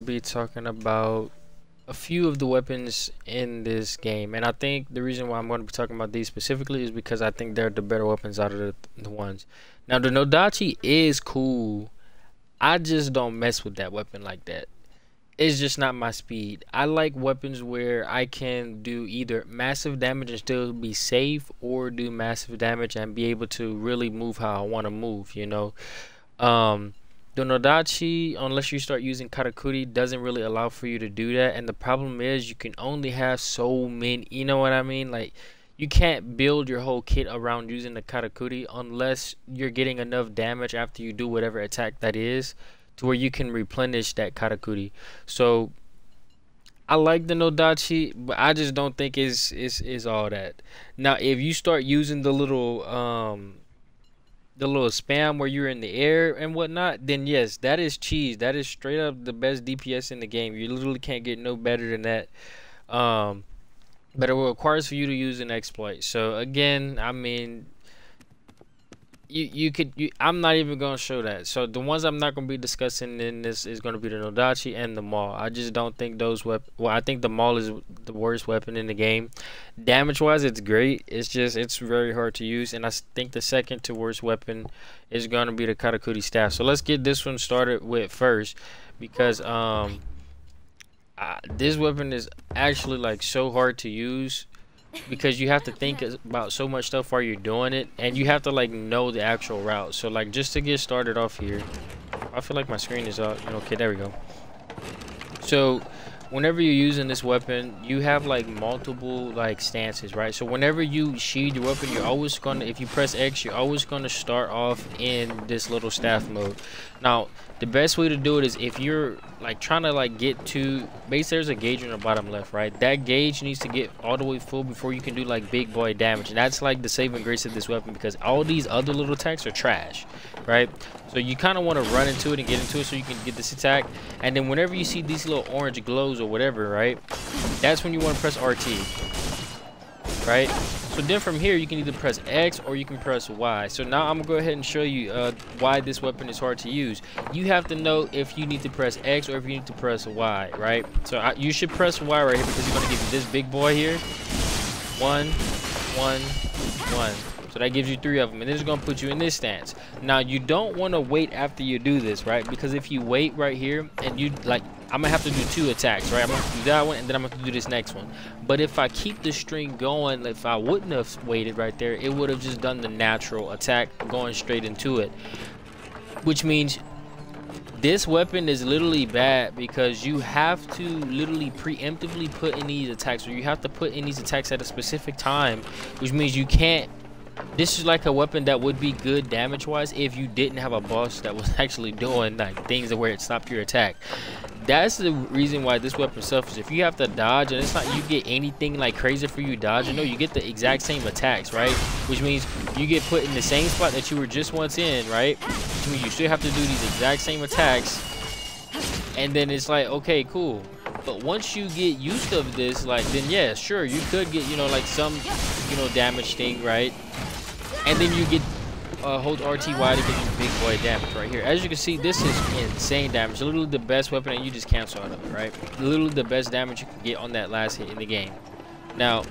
be talking about a few of the weapons in this game, and I think the reason why I'm going to be talking about these specifically is because I think they're the better weapons out of the ones. Now, the Nodachi is cool. I just don't mess with that weapon like that. It's just not my speed. I like weapons where I can do either massive damage and still be safe, or do massive damage and be able to really move how I want to move, you know. The Nodachi, unless you start using Karakuri, doesn't really allow for you to do that. And the problem is you can only have so many, you know what I mean? Like, you can't build your whole kit around using the Karakuri unless you're getting enough damage after you do whatever attack that is, to where you can replenish that Karakuri. So I like the Nodachi, but I just don't think is all that. Now, if you start using the little spam where you're in the air and whatnot, then yes, that is cheese. That is straight up the best DPS in the game. You literally can't get no better than that. But it requires for you to use an exploit. So again, I mean, I'm not even gonna show that. So the ones I'm not gonna be discussing in this is gonna be the Nodachi and the Maul. I just don't think those well, I think the Maul is the worst weapon in the game. Damage wise, it's great. It's very hard to use, and I think the second to worst weapon is gonna be the Karakuri Staff. So let's get this one started with first, because this weapon is actually like so hard to use, because you have to think about so much stuff while you're doing it, and you have to like know the actual route. So like, just to get started off here, I feel like my screen is out. Okay, there we go. So whenever you're using this weapon, you have like multiple like stances, right? So whenever you sheathe your weapon, you're always gonna, if you press X, you're always gonna start off in this little staff mode. Now, the best way to do it is if you're like trying to like get to base, there's a gauge on the bottom left, right? That gauge needs to get all the way full before you can do like big boy damage, and that's like the saving grace of this weapon, because all these other little attacks are trash, right? So you kind of want to run into it and get into it so you can get this attack, and then whenever you see these little orange glows or whatever, right, that's when you want to press RT, right? So then from here you can either press X or you can press Y. So now I'm gonna go ahead and show you why this weapon is hard to use. You have to know if you need to press X or if you need to press Y, right? So you should press Y right here, because he's gonna give you this big boy here. 1, 1, 1. So that gives you 3 of them, and then it's gonna put you in this stance. Now you don't want to wait after you do this, right? Because if you wait right here and you like, I'm gonna have to do 2 attacks, right? I'm gonna have to do that one, and then I'm gonna have to do this next one. But if I keep the string going, if I wouldn't have waited right there, it would have just done the natural attack going straight into it. Which means this weapon is literally bad, because you have to literally preemptively put in these attacks, or you have to put in these attacks at a specific time, which means you can't. This is like a weapon that would be good damage wise if you didn't have a boss that was actually doing like things where it stopped your attack. That's the reason why this weapon suffers. If you have to dodge, and it's not you get anything like crazy for you dodging, no, you get the exact same attacks, right? Which means you get put in the same spot that you were just once in, right? Which means you still have to do these exact same attacks, and then it's like, okay, cool. But once you get used to this, like, then yeah, sure, you could get, you know, like some, you know, damage thing, right? And then you get hold RTY to get you big boy damage right here. As you can see, this is insane damage. Literally the best weapon, and you just cancel out of it, right? Literally the best damage you can get on that last hit in the game. Now,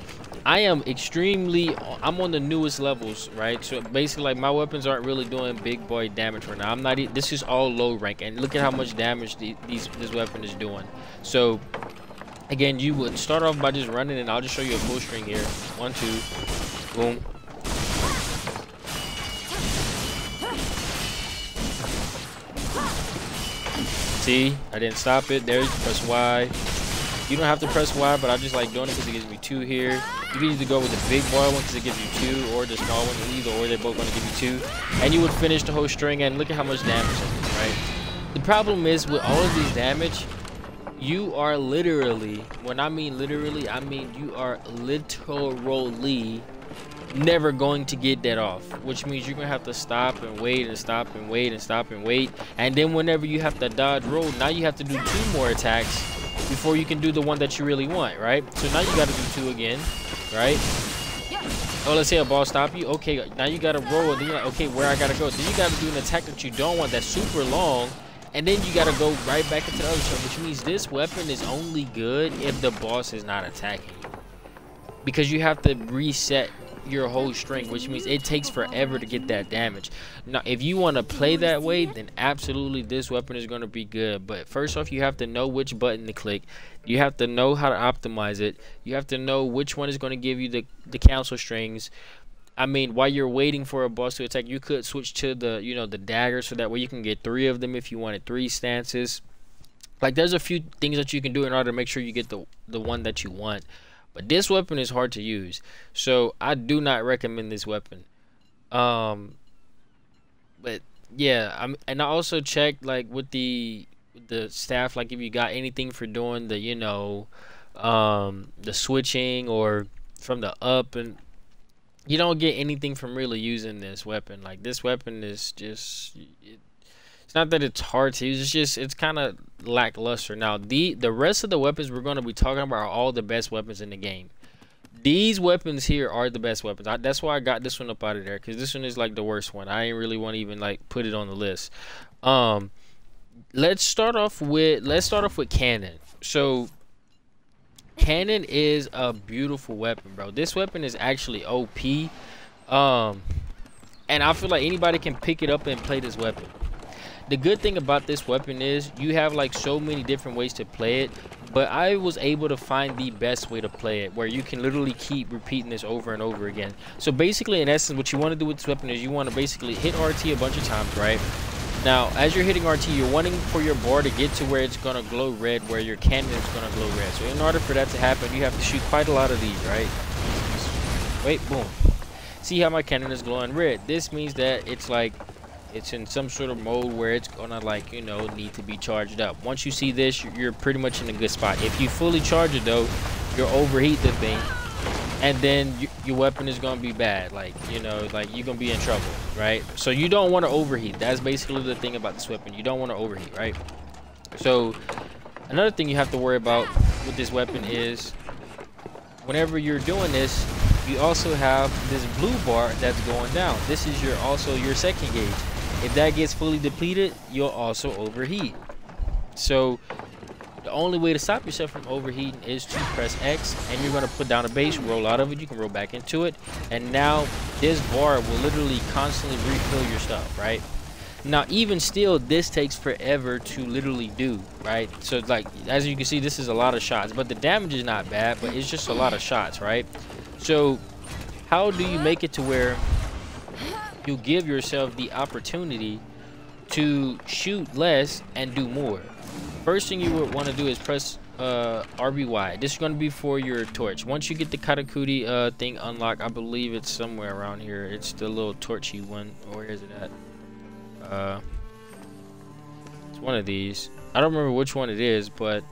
I am I'm on the newest levels, right? So basically, like, my weapons aren't really doing big boy damage right now. I'm not. This is all low rank, and look at how much damage this weapon is doing. So again, you would start off by just running, and I'll just show you a full string here. 1, 2, boom. See, I didn't stop it. There's press Y. You don't have to press Y, but I just like doing it because it gives me 2 here. You can either go with the big boy one because it gives you 2, or the small one, either or. They're both going to give you 2, and you would finish the whole string. And look at how much damage it is, right? The problem is with all of these damage, you are literally, when I mean literally, I mean you are literally never going to get that off, which means you're gonna have to stop and wait and stop and wait and stop and wait, and then whenever you have to dodge roll, now you have to do 2 more attacks before you can do the one that you really want, right? So now you got to do 2 again, right? Oh, let's say a ball stop you. Okay, now you got to roll, and then you're like, okay, where I gotta go? Then you got to do an attack that you don't want, that's super long, And then you gotta go right back into the other stuff, which means this weapon is only good if the boss is not attacking you. Because you have to reset your whole string, which means it takes forever to get that damage. Now, if you want to play that way, then absolutely this weapon is going to be good. But first off, you have to know which button to click. You have to know how to optimize it. You have to know which one is going to give you the cancel strings. I mean, while you're waiting for a boss to attack, you could switch to the, you know, the dagger, so that way you can get 3 of them if you wanted 3 stances. Like, there's a few things that you can do in order to make sure you get the one that you want. But this weapon is hard to use, so I do not recommend this weapon. But yeah, and I also checked like with the staff, like if you got anything for doing the, you know, the switching or from the up, and you don't get anything from really using this weapon. Like, this weapon is just, it's not that it's hard to use, it's just, it's kind of lackluster. Now, the rest of the weapons we're going to be talking about are all the best weapons in the game. These weapons here are the best weapons. That's why I got this one up out of there, because this one is like the worst one. I ain't really want to even like put it on the list. Let's start off with cannon. So cannon is a beautiful weapon, bro. This weapon is actually OP. And I feel like anybody can pick it up and play this weapon. The good thing about this weapon is you have like so many different ways to play it, but I was able to find the best way to play it, where you can literally keep repeating this over and over again. So basically, in essence, what you want to do with this weapon is you want to basically hit RT a bunch of times, right? Now, as you're hitting RT, you're wanting for your bar to get to where it's going to glow red, where your cannon is going to glow red. So in order for that to happen, you have to shoot quite a lot of these, right? Wait, boom. See how my cannon is glowing red? This means that it's like, it's in some sort of mode where it's gonna, like, you know, need to be charged up. Once you see this, you're pretty much in a good spot. If you fully charge it though, you'll overheat the thing, and then your weapon is gonna be bad. Like, you know, like, you're gonna be in trouble, right? So you don't want to overheat. That's basically the thing about this weapon. You don't want to overheat, right? So another thing you have to worry about with this weapon is whenever you're doing this, you also have this blue bar that's going down. This is also your second gauge. If that gets fully depleted, you'll also overheat. So the only way to stop yourself from overheating is to press X, and you're going to put down a base, roll out of it, you can roll back into it, and now this bar will literally constantly refill your stuff, right? Now, even still, this takes forever to literally do, right? So, like, as you can see, this is a lot of shots, but the damage is not bad, but it's just a lot of shots, right? So how do you make it to where you give yourself the opportunity to shoot less and do more? First thing you would want to do is press RBY. This is going to be for your torch. Once you get the Karakuri thing unlocked, I believe it's somewhere around here. It's the little torchy one. Where is it at? It's one of these. I don't remember which one it is, but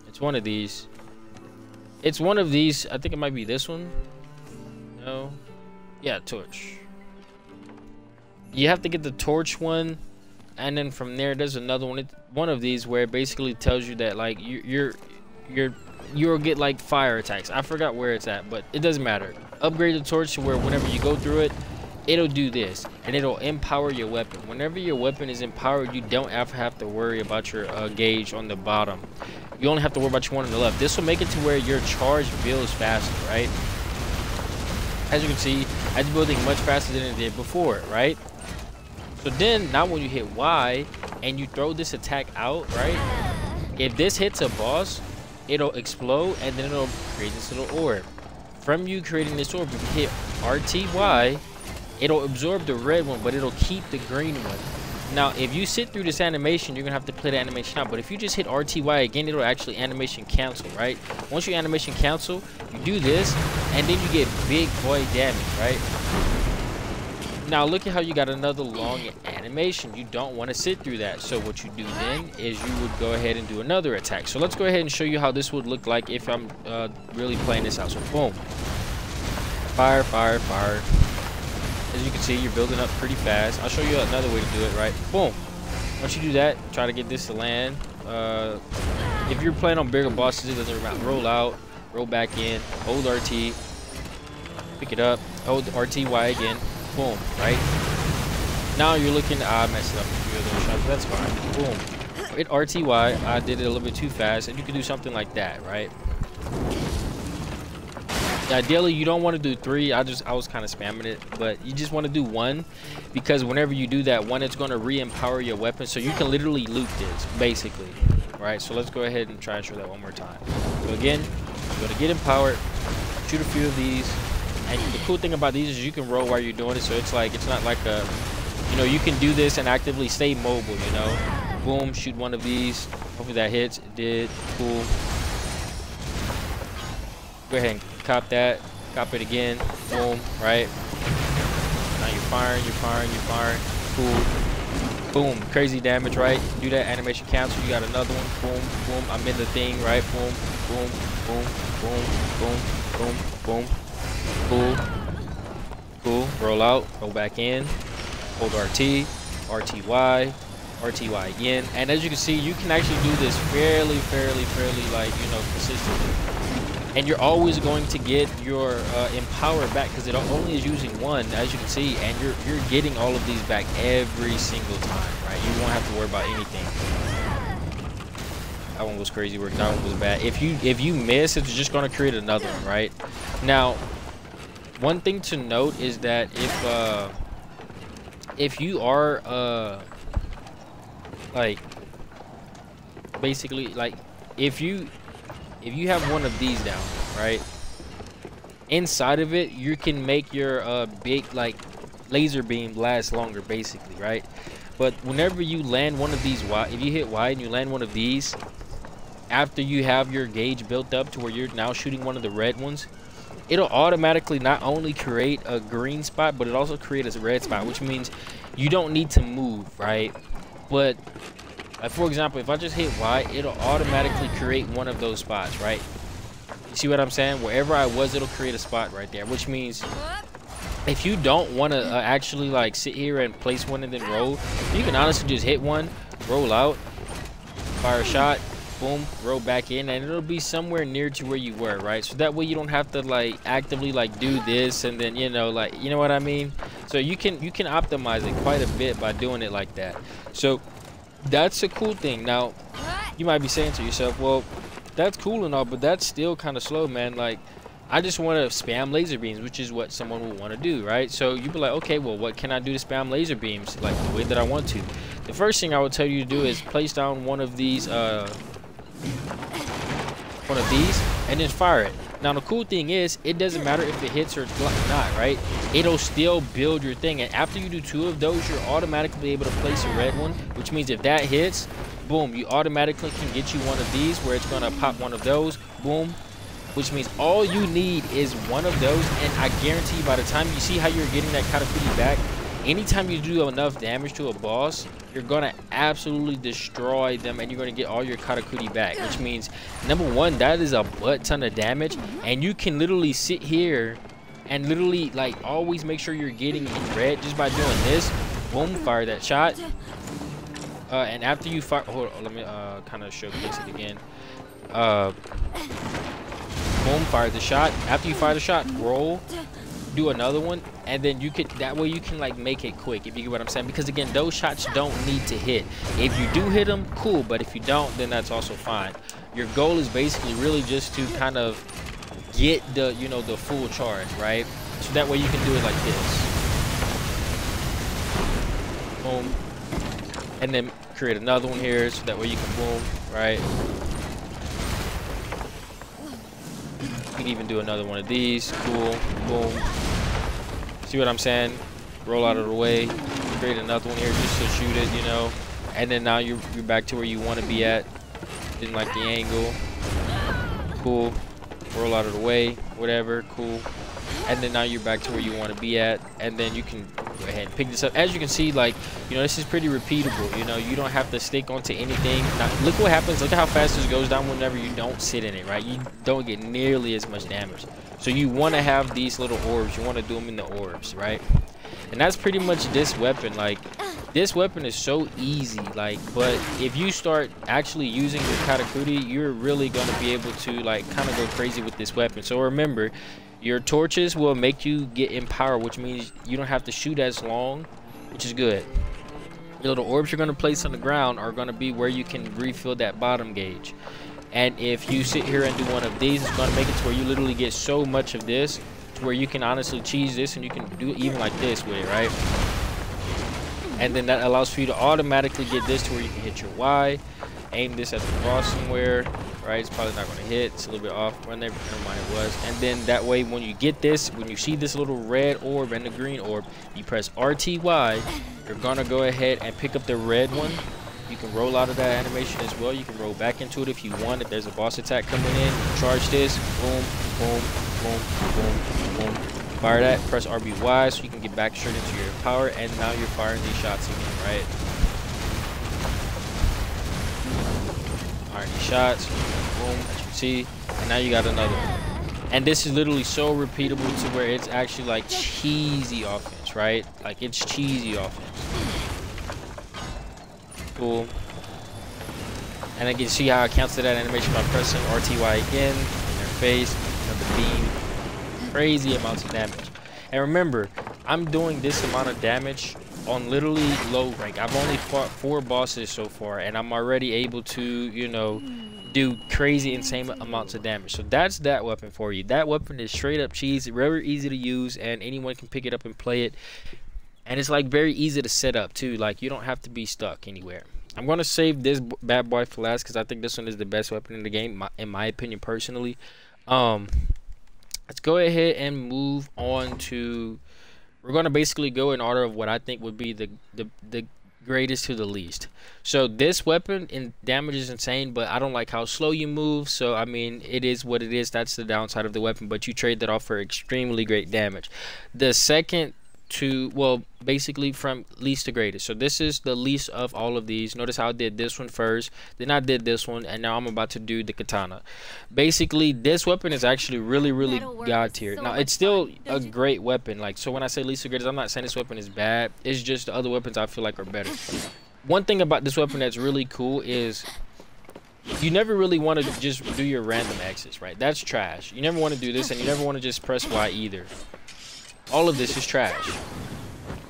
it's one of these. It's one of these. I think it might be this one. No. Yeah, torch. You have to get the torch one, and then from there, there's another one. It's one of these where it basically tells you that, like, you'll get like fire attacks. I forgot where it's at, but it doesn't matter. Upgrade the torch to where whenever you go through it, it'll do this, and it'll empower your weapon. Whenever your weapon is empowered, you don't have to worry about your gauge on the bottom. You only have to worry about your one on the left. This will make it to where your charge builds faster, right? As you can see, it's building much faster than it did before, right? So then, now when you hit Y and you throw this attack out, right? If this hits a boss, it'll explode, and then it'll create this little orb. From you creating this orb, if you hit RTY, it'll absorb the red one, but it'll keep the green one. Now, if you sit through this animation, you're gonna have to play the animation out. But if you just hit RTY again, it'll actually animation cancel, right? Once you animation cancel, you do this, and then you get big boy damage, right? Now, look at how you got another long animation. You don't want to sit through that. So what you do then is you would go ahead and do another attack. So let's go ahead and show you how this would look like if I'm really playing this out. So boom, fire, fire, fire. As you can see, you're building up pretty fast. I'll show you another way to do it, right? Boom. Once you do that, try to get this to land. If you're playing on bigger bosses, it doesn't matter. Roll out, roll back in, hold RT, pick it up, hold RTY again. Boom, right? Now you're looking, I messed up a few of those shots, but that's fine. Boom. Hit RTY, I did it a little bit too fast, and you can do something like that, right? Ideally, you don't want to do 3. I was kind of spamming it, but you just want to do 1, because whenever you do that 1, it's going to re-empower your weapon, so you can literally loot this, basically, right? So let's go ahead and try and show that one more time. So again, you're going to get empowered, shoot a few of these, and the cool thing about these is you can roll while you're doing it, so it's like, it's not like a, you know, you can do this and actively stay mobile, you know? Boom, shoot one of these. Hopefully that hits. It did. Cool. Go ahead and cop that. Cop it again. Boom, right? Now you're firing, you're firing, you're firing. Cool. Boom, crazy damage, right? Do that animation cancel. You got another one. Boom, boom. I'm in the thing, right? Boom, boom, boom, boom, boom, boom, boom. Cool. Cool. Roll out. Roll back in. Hold RT, RTY, RTY again. And as you can see, you can actually do this fairly like, you know, consistently. And you're always going to get your empower back, because it only is using 1, as you can see, and you're getting all of these back every single time, right? You won't have to worry about anything. That one was crazy work. That one was bad. If you miss, it's just going to create another one, right? Now, one thing to note is that if you are like, basically, like, if you have one of these down, right, inside of it you can make your big, like, laser beam last longer, basically, right? But whenever you land one of these, if you hit Y and you land one of these after you have your gauge built up to where you're now shooting one of the red ones, it'll automatically not only create a green spot, but it also creates a red spot, which means you don't need to move, right? But like, for example, if I just hit Y, it'll automatically create one of those spots, right? You see what I'm saying? Wherever I was, it'll create a spot right there, which means if you don't want to actually, like, sit here and place one and then roll, you can honestly just hit one, roll out, fire a shot, boom, roll back in, and it'll be somewhere near to where you were, right? So that way you don't have to, like, actively, like, do this and then, you know, like, you know what I mean? So you can optimize it quite a bit by doing it like that. So that's a cool thing. Now you might be saying to yourself, well, that's cool and all, but that's still kind of slow, man. Like, I just want to spam laser beams, which is what someone would want to do, right? So you'd be like, okay, well, what can I do to spam laser beams like the way that I want to? The first thing I would tell you to do is place down one of these and then fire it. Now the cool thing is, it doesn't matter if it hits or not, right? It'll still build your thing, and after you do 2 of those, you're automatically able to place a red one, which means if that hits, boom, you automatically can get you one of these where it's gonna pop one of those, boom, which means all you need is one of those, and I guarantee you, by the time you see how you're getting that Karakuri back, anytime you do enough damage to a boss, you're gonna absolutely destroy them, and you're gonna get all your Karakuri back, which means, number 1, that is a butt ton of damage, and you can literally sit here and literally, like, always make sure you're getting in red just by doing this. Boom, fire that shot, and after you fire, hold on, let me kind of showcase it again. Boom, fire the shot. After you fire the shot, roll, do another one, and then you could, that way you can, like, make it quick, if you get what I'm saying, because again, those shots don't need to hit. If you do hit them, cool, but if you don't, then that's also fine. Your goal is basically really just to kind of get the, you know, the full charge, right? So that way you can do it like this. Boom, and then create another one here, so that way you can boom, right? You can even do another one of these. Cool, boom. See what I'm saying? Roll out of the way, create another one here just to shoot it, you know, and then now you're back to where you want to be at. Didn't like the angle. Cool. Roll out of the way, whatever, cool. And then now you're back to where you want to be at, and then you can go ahead and pick this up. As you can see, like, you know, this is pretty repeatable. You know, you don't have to stick onto anything. Now look what happens, look at how fast this goes down whenever you don't sit in it, right? You don't get nearly as much damage. So you want to have these little orbs, you want to do them in the orbs, right? And that's pretty much this weapon. Like, this weapon is so easy, like, but if you start actually using your Karakuri, you're really going to be able to, like, kind of go crazy with this weapon. So remember, your torches will make you get empowered, which means you don't have to shoot as long, which is good. The little orbs you're going to place on the ground are going to be where you can refill that bottom gauge. And if you sit here and do one of these, it's going to make it to where you literally get so much of this to where you can honestly cheese this, and you can do even like this with it, right? And then that allows for you to automatically get this to where you can hit your Y, aim this at the boss somewhere, right? It's probably not going to hit. It's a little bit off. Never mind, it was. And then that way, when you get this, when you see this little red orb and the green orb, you press RTY. You're going to go ahead and pick up the red one. You can roll out of that animation as well. You can roll back into it if you want. If there's a boss attack coming in, charge this. Boom, boom, boom, boom, boom. Fire that. Press RBY so you can get back straight into your power. And now you're firing these shots again, right? Firing these shots. Boom, as you can see. And now you got another one. And this is literally so repeatable to where it's actually like cheesy offense, right? Like it's cheesy offense. Cool. And I can see how it counts to that animation by pressing RTY again in their face, another beam, crazy amounts of damage. And remember, I'm doing this amount of damage on literally low rank. I've only fought 4 bosses so far, and I'm already able to, you know, do crazy insane amounts of damage. So that's that weapon for you. That weapon is straight up cheese, very easy to use, and anyone can pick it up and play it. And it's like very easy to set up too. Like you don't have to be stuck anywhere. I'm gonna save this bad boy for last because I think this one is the best weapon in the game, in my opinion personally. Let's go ahead and move on to. We're gonna basically go in order of what I think would be the greatest to the least. So this weapon in damage is insane, but I don't like how slow you move. So I mean, it is what it is. That's the downside of the weapon. But you trade that off for extremely great damage. The second to, well, basically from least to greatest. So this is the least of all of these. Notice how I did this one first, then I did this one, and now I'm about to do the katana. Basically, this weapon is actually really god tier. Now it's still a great weapon. Like, so when I say least to greatest, I'm not saying this weapon is bad. It's just the other weapons I feel like are better. One thing about this weapon that's really cool is you never really want to just do your random X's, right? That's trash. You never want to do this, and you never want to just press Y either. All of this is trash,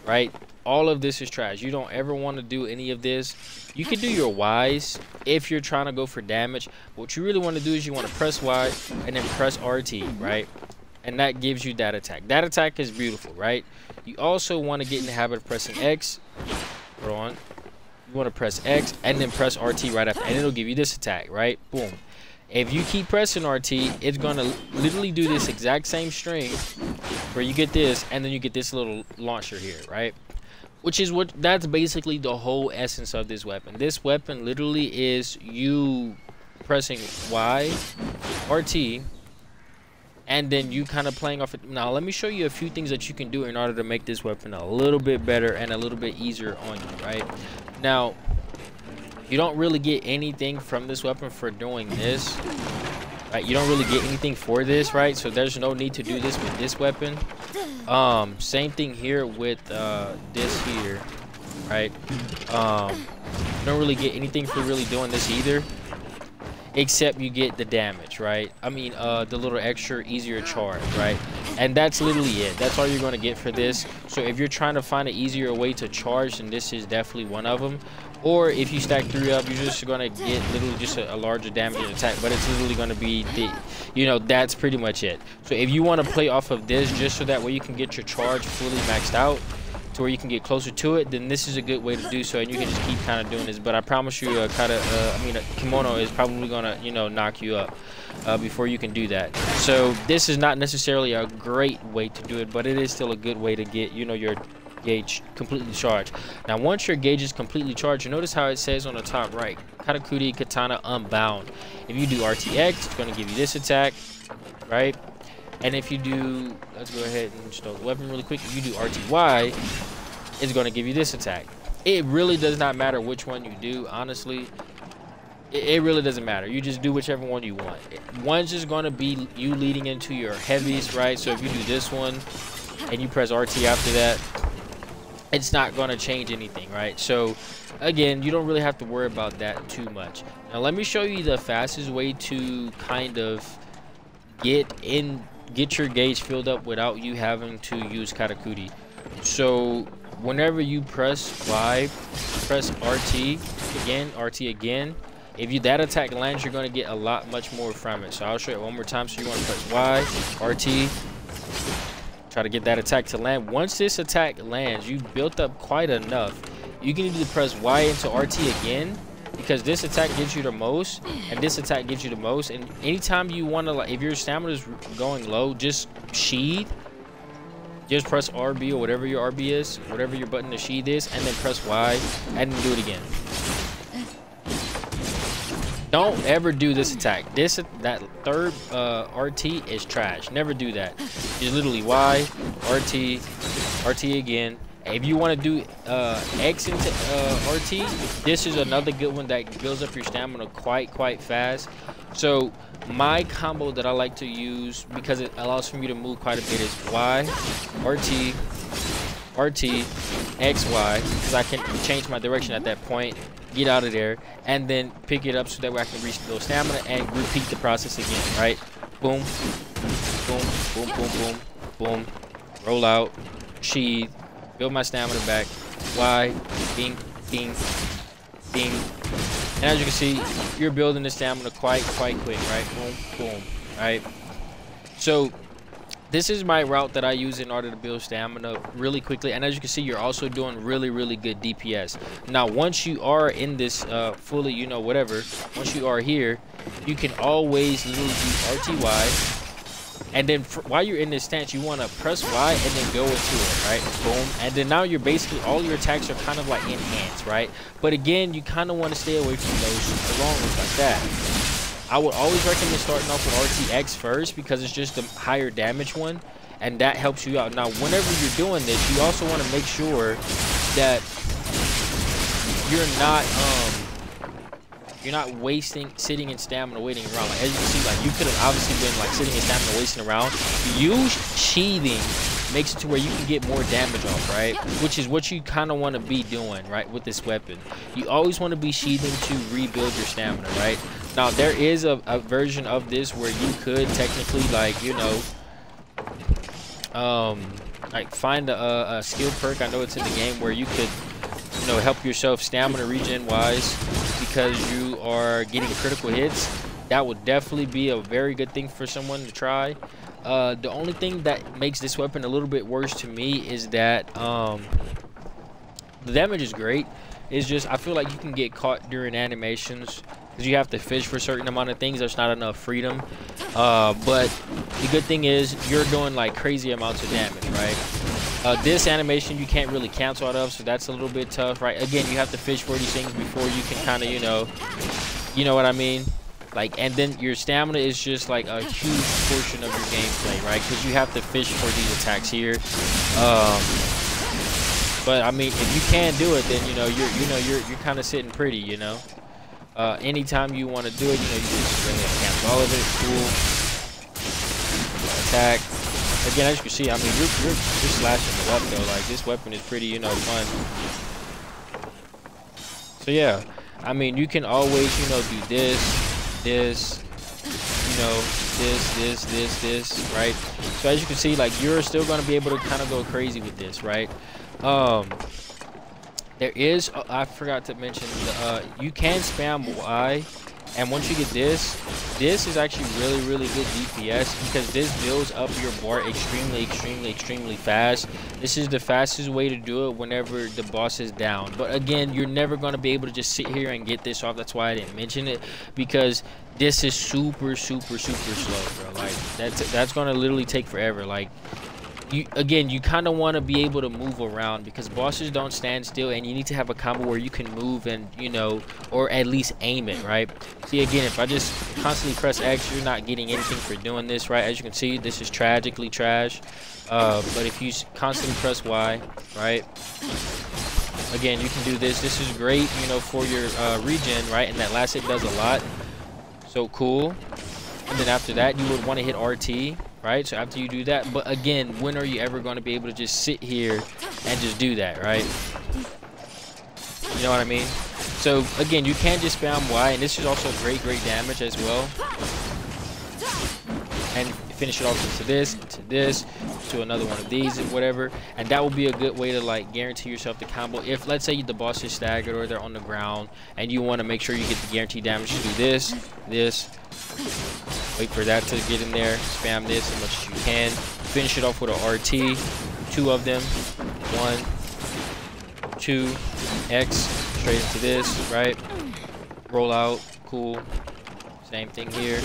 right? All of this is trash. You don't ever want to do any of this. You can do your Ys if you're trying to go for damage. What you really want to do is you want to press Y and then press RT, right? And that gives you that attack. That attack is beautiful, right? You also want to get in the habit of pressing X. Hold on. You want to press X and then press RT right after, and it'll give you this attack, right? Boom. If you keep pressing RT, it's gonna literally do this exact same string where you get this, and then you get this little launcher here, right? Which is that's basically the whole essence of this weapon. This weapon literally is you pressing Y, RT, and then you kind of playing off it. Now let me show you a few things that you can do in order to make this weapon a little bit better and a little bit easier on you, right? Now, you don't really get anything from this weapon for doing this, right? You don't really get anything for this, right? So there's no need to do this with this weapon. Same thing here with this here, right? You don't really get anything for really doing this either, except you get the damage, right? I mean, the little extra easier charge, right? And that's literally it. That's all you're going to get for this. So if you're trying to find an easier way to charge, then this is definitely one of them. Or if you stack 3 up, you're just going to get literally just a larger damage attack, but it's literally going to be the, you know, that's pretty much it. So if you want to play off of this just so that way you can get your charge fully maxed out to where you can get closer to it, then this is a good way to do so, and you can just keep kind of doing this. But I promise you, a kimono is probably going to, you know, knock you up before you can do that. So this is not necessarily a great way to do it, but it is still a good way to get, you know, your gauge completely charged. Now once your gauge is completely charged, you notice how it says on the top right, Karakuri Katana Unbound. If you do RTX, it's going to give you this attack, right? And if you do, let's go ahead and install the weapon really quick. If you do RTY, it's going to give you this attack. It really does not matter which one you do, honestly. It really doesn't matter. You just do whichever one you want. One's just going to be you leading into your heavies, right? So if you do this one and you press RT after that, it's not going to change anything, right? So again, you don't really have to worry about that too much. Now let me show you the fastest way to kind of get your gauge filled up without you having to use Karakuri. So whenever you press Y, press RT again. If you that attack lands, you're gonna get a lot much more from it. So I'll show it one more time. So you want to press Y, RT, try to get that attack to land. Once this attack lands, you've built up quite enough. You can either press Y into RT again, because this attack gives you the most, and this attack gives you the most. And anytime you want to, like, if your stamina is going low, just sheathe. Just press RB or whatever your RB is, whatever your button to sheathe is, and then press Y, and then do it again. Don't ever do this attack. That third RT is trash. Never do that. Just literally Y, RT again. If you want to do X into RT, this is another good one that builds up your stamina quite fast. So my combo that I like to use, because it allows for me to move quite a bit, is Y, RT, X, Y, because I can change my direction at that point, get out of there, and then pick it up so that way I can rebuild stamina and repeat the process again, right? Boom, boom, boom, boom, boom, boom, roll out, sheathe, build my stamina back, Y, bing, bing, bing. And as you can see, you're building the stamina quite quick, right? Boom, boom, right? So this is my route that I use in order to build stamina really quickly. And as you can see, you're also doing really good DPS. Now, once you are in this fully, you know, whatever, once you are here, you can always literally do RTY. And then while you're in this stance, you want to press Y and then go into it, right? Boom. And then now you're basically, all your attacks are kind of like enhanced, right? But again, you kind of want to stay away from those super long ones like that. I would always recommend starting off with RTX first, because it's just the higher damage one, and that helps you out. Now, whenever you're doing this, you also want to make sure that you're not sitting in stamina waiting around. Like, as you can see, like, you could have obviously been like sitting in stamina wasting around. Use sheathing makes it to where you can get more damage off, right? Which is what you kind of want to be doing, right, with this weapon. You always want to be sheathing to rebuild your stamina, right? Now, there is a version of this where you could technically, like, you know, like find a skill perk. I know it's in the game where you could, you know, help yourself stamina regen wise because you are getting critical hits. That would definitely be a very good thing for someone to try. The only thing that makes this weapon a little bit worse to me is that the damage is great. It's just, I feel like you can get caught during animations because you have to fish for a certain amount of things. There's not enough freedom. But the good thing is you're doing like crazy amounts of damage, right? This animation you can't really cancel out of, so that's a little bit tough, right? Again, you have to fish for these things before you can kind of, you know what I mean? Like, and then your stamina is just like a huge portion of your gameplay, right? Because you have to fish for these attacks here. But I mean, if you can't do it, then you're kind of sitting pretty, you know. Anytime you want to do it, you know, you just go ahead and cancel all of it. Cool. Attack. Again, as you can see, I mean, you're slashing it up though. Like, this weapon is pretty, you know, fun. So yeah, I mean, you can always, you know, do this, you know, this, right? So as you can see, like, you're still going to be able to kind of go crazy with this, right? There is, I forgot to mention, you can spam Y, and once you get this is actually really good DPS because this builds up your bar extremely fast. This is the fastest way to do it whenever the boss is down. But again, you're never going to be able to just sit here and get this off. That's why I didn't mention it, because this is super slow, bro. Like, that's going to literally take forever. Like, you kind of want to be able to move around because bosses don't stand still, and you need to have a combo where you can move and, you know, or at least aim it, right? See, again, if I just constantly press X, you're not getting anything for doing this, right? As you can see, this is tragically trash. But if you constantly press Y, right, again, you can do this. This is great, you know, for your regen, right? And that last hit does a lot. So cool. And then after that, you would want to hit RT, right? So after you do that, but again, when are you ever going to be able to just sit here and just do that, right? You know what I mean? So again, you can just spam Y, and this is also great damage as well. and finish it off into this, to another one of these, or whatever. And that will be a good way to like guarantee yourself the combo. If let's say the boss is staggered or they're on the ground and you want to make sure you get the guaranteed damage, to do this, wait for that to get in there, spam this as much as you can, finish it off with a RT, 2 of them, 1, 2, X, straight into this, right? Roll out, cool. Same thing here.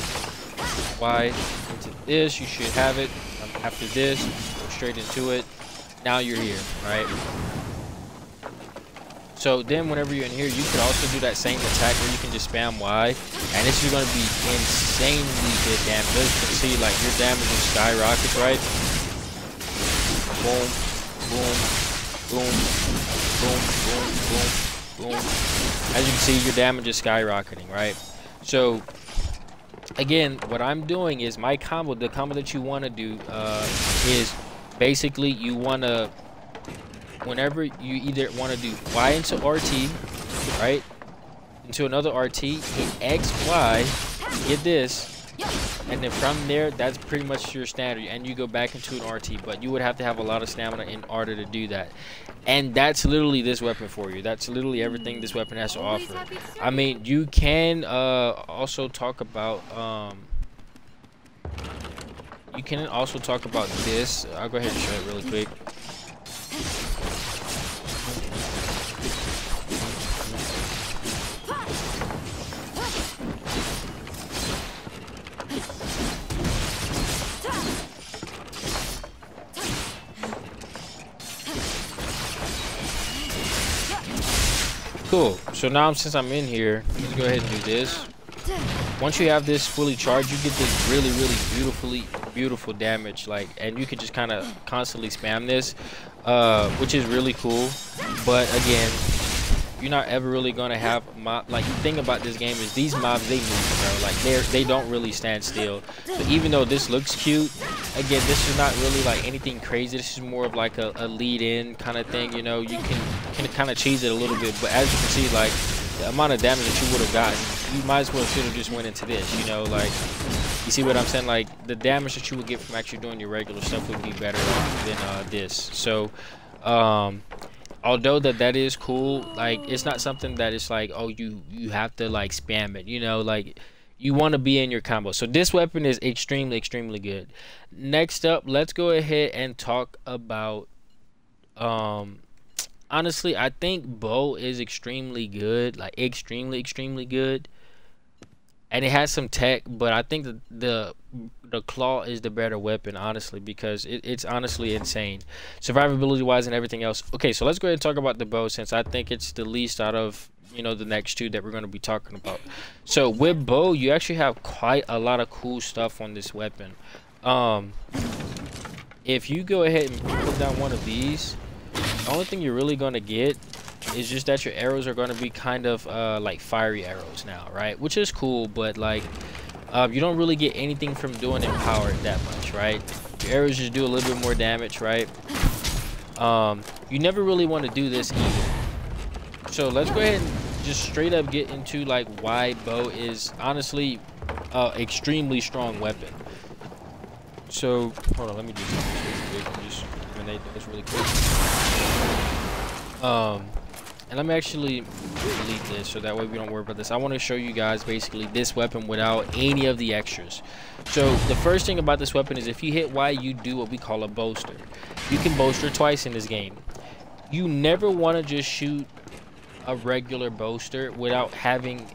Y into this, you should have it. After this, go straight into it. Now you're here, right? So then whenever you're in here, you can also do that same attack where you can just spam Y, and this is going to be insanely good damage. As you can see, like your damage just skyrockets, right? Boom, boom, boom, boom, boom, boom, boom. As you can see, your damage is skyrocketing, right? So again, what I'm doing is my combo, the combo that you want to do is basically you want to, whenever you either want to do Y into RT, right, into another RT, hit X, Y, get this, and then from there, that's pretty much your standard, and you go back into an RT, but you would have to have a lot of stamina in order to do that. And that's literally this weapon for you. That's literally everything this weapon has to offer. I mean, you can also talk about this. I'll go ahead and show it really quick. Cool. So now since I'm in here, let's go ahead and do this. Once you have this fully charged, you get this really beautiful damage, like, and you can just kind of constantly spam this, which is really cool. But again, you're not ever really gonna have mob. Like, the thing about this game is these mobs, they move, bro. Like, they don't really stand still. So even though this looks cute, again, this is not really like anything crazy. This is more of like a lead-in kind of thing. You know, you can kind of cheese it a little bit, but as you can see, like, the amount of damage that you would have gotten, you might as well should have just went into this. You know, like, you see what I'm saying? Like, the damage that you would get from actually doing your regular stuff would be better than this. So although that is cool, like, it's not something that is like, oh, you have to like spam it, you know, like, you want to be in your combo. So this weapon is extremely good. Next up, let's go ahead and talk about honestly, I think bow is extremely good, like extremely good, and it has some tech, but I think the claw is the better weapon, honestly, because it's honestly insane, survivability wise and everything else. Okay, so let's go ahead and talk about the bow, since I think it's the least out of, you know, the next two that we're going to be talking about. So with bow, you actually have quite a lot of cool stuff on this weapon. If you go ahead and put down one of these, the only thing you're really going to get is just that your arrows are going to be kind of like fiery arrows now, right? Which is cool, but like you don't really get anything from doing empowered that much, right? Your arrows just do a little bit more damage, right? You never really want to do this either. So let's go ahead and just straight up get into like why bow is honestly extremely strong weapon. So hold on, let me do something really quick. Just eliminate those really quick. And let me actually delete this so that way we don't worry about this. I want to show you guys basically this weapon without any of the extras. So the first thing about this weapon is if you hit Y, you do what we call a bolster. You can bolster twice in this game. You never want to just shoot a regular bolster without having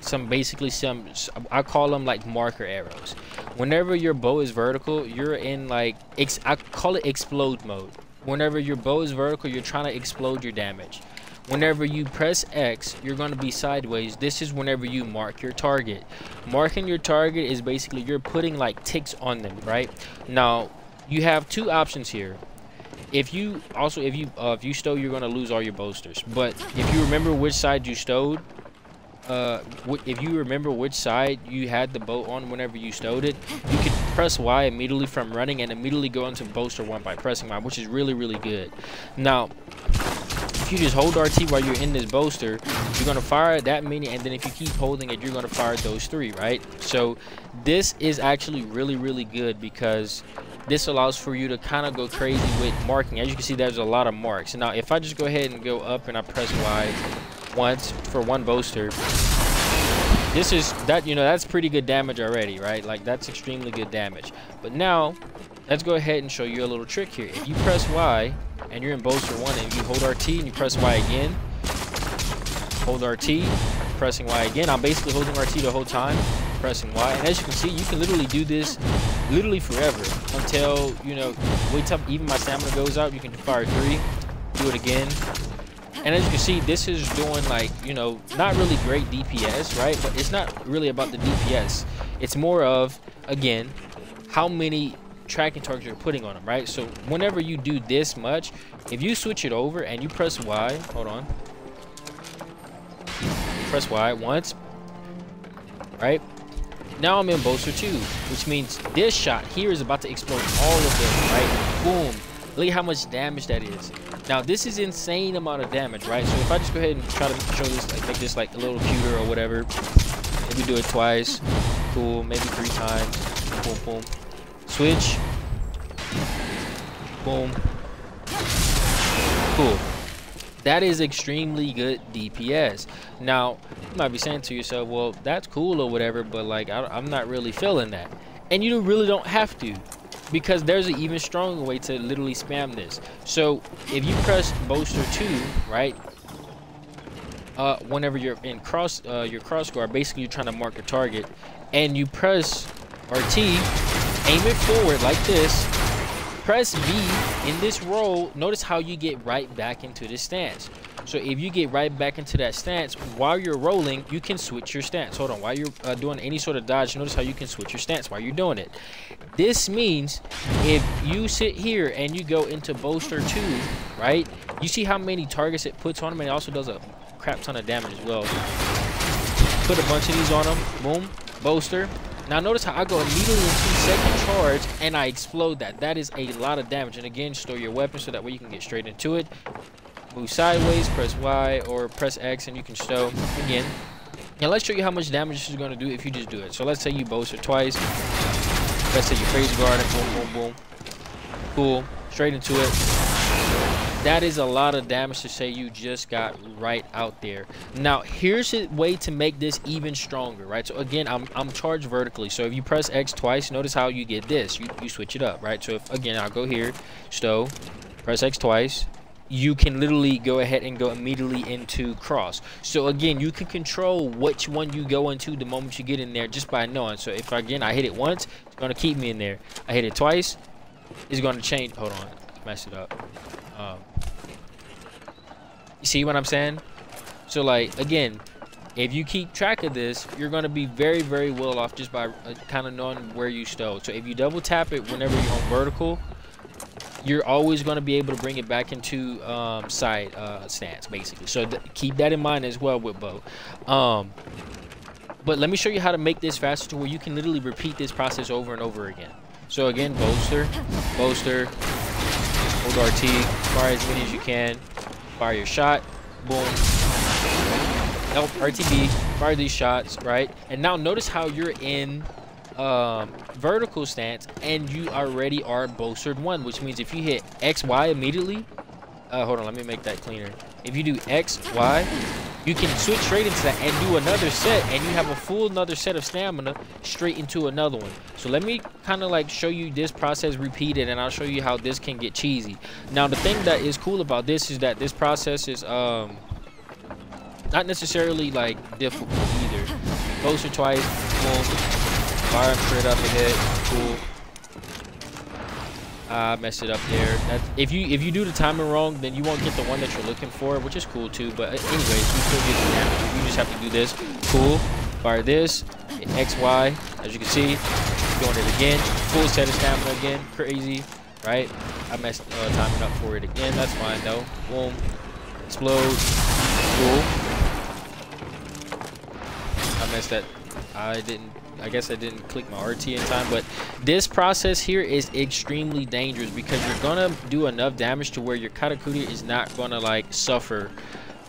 some I call them like marker arrows. Whenever your bow is vertical, you're in like I call it explode mode. Whenever your bow is vertical, you're trying to explode your damage. Whenever you press X, you're going to be sideways. This is whenever you mark your target. Marking your target is basically you're putting like ticks on them, right? Now you have two options here. If you stow, you're going to lose all your bolsters. But if you remember which side you stowed, if you remember which side you had the bow on whenever you stowed it, you can press Y immediately from running and immediately go into bolster 1 by pressing Y, which is really good. Now if you just hold RT while you're in this bolster, you're gonna fire that many, and then if you keep holding it, you're gonna fire those 3, right? So this is actually really good because this allows for you to kind of go crazy with marking. As you can see, there's a lot of marks. Now if I just go ahead and go up and I press Y once for 1 bolster, this is that, you know, that's pretty good damage already, right? Like that's extremely good damage. But now let's go ahead and show you a little trick here. If you press Y and you're in bolster 1 and you hold RT and you press Y again, hold RT, pressing Y again, I'm basically holding RT the whole time, pressing Y, and as you can see, you can literally do this literally forever until, you know, wait till even my stamina goes out. You can fire 3, do it again, and as you can see, this is doing, like, you know, not really great DPS, right? But it's not really about the DPS. It's more of, again, how many tracking targets you're putting on them, right? So whenever you do this much, if you switch it over and you press Y, hold on, press Y once, right? Now I'm in bolster 2, which means this shot here is about to explode all of them, right? Boom. Look at how much damage that is. Now this is insane amount of damage, right? So if I just go ahead and try to show this, like make this like a little cuter or whatever, maybe do it twice, cool, maybe 3 times, boom, boom, switch, boom, cool. That is extremely good DPS. Now you might be saying to yourself, well, that's cool or whatever, but like I'm not really feeling that. And you really don't have to, because there's an even stronger way to literally spam this. So if you press bolster 2, right, whenever you're in your cross guard, basically you're trying to mark a target, and you press RT, aim it forward like this, press V in this roll, notice how you get right back into this stance. So if you get right back into that stance while you're rolling, you can switch your stance. Hold on, while you're doing any sort of dodge, notice how you can switch your stance while you're doing it. This means if you sit here and you go into bolster 2, right, you see how many targets it puts on him, and it also does a crap ton of damage as well. Put a bunch of these on him, boom, bolster. Now notice how I go immediately into second charge and I explode that. That is a lot of damage. And again, store your weapon so that way you can get straight into it. Move sideways, press Y or press X, and you can stow again. Now let's show you how much damage this is going to do if you just do it. So let's say you bolster twice. Let's say you phase guard and boom, boom, boom. Cool. Straight into it. That is a lot of damage to say you just got right out there. Now here's a way to make this even stronger, right? So again, I'm charged vertically. So if you press X twice, notice how you get this. You switch it up, right? So if, again, I'll go here, stow, press X twice. You can literally go ahead and go immediately into cross. So again, you can control which one you go into the moment you get in there just by knowing. So if, again, I hit it once, it's going to keep me in there. I hit it twice, it's going to change. Hold on, mess it up. You see what I'm saying? So like, again, if you keep track of this, you're going to be very well off just by kind of knowing where you stow. So if you double tap it whenever you're on vertical, you're always going to be able to bring it back into side stance, basically. So keep that in mind as well with bow. But let me show you how to make this faster to where you can literally repeat this process over and over again. So again, bolster, hold RT, fire as many as you can, fire your shot, boom. Nope, RTB, fire these shots, right? And now notice how you're in vertical stance and you already are bolstered 1, which means if you hit XY immediately, hold on, let me make that cleaner. If you do XY, you can switch straight into that and do another set, and you have a full another set of stamina straight into another one. So let me kind of like show you this process repeated, and I'll show you how this can get cheesy. Now the thing that is cool about this is that this process is not necessarily like difficult either. Bolster twice, boom, fire him straight up ahead, cool. Messed it up there. If you do the timing wrong, then you won't get the one that you're looking for, which is cool too. But anyways, you still get the damage. You just have to do this. Cool. Fire this. Hit XY. As you can see, doing it again. Full set of stamina again. Crazy, right? I messed timing up for it again. That's fine though. Boom. Explode. Cool. I messed that I guess I didn't click my RT in time, but this process here is extremely dangerous because you're gonna do enough damage to where your Karakuri is not gonna like suffer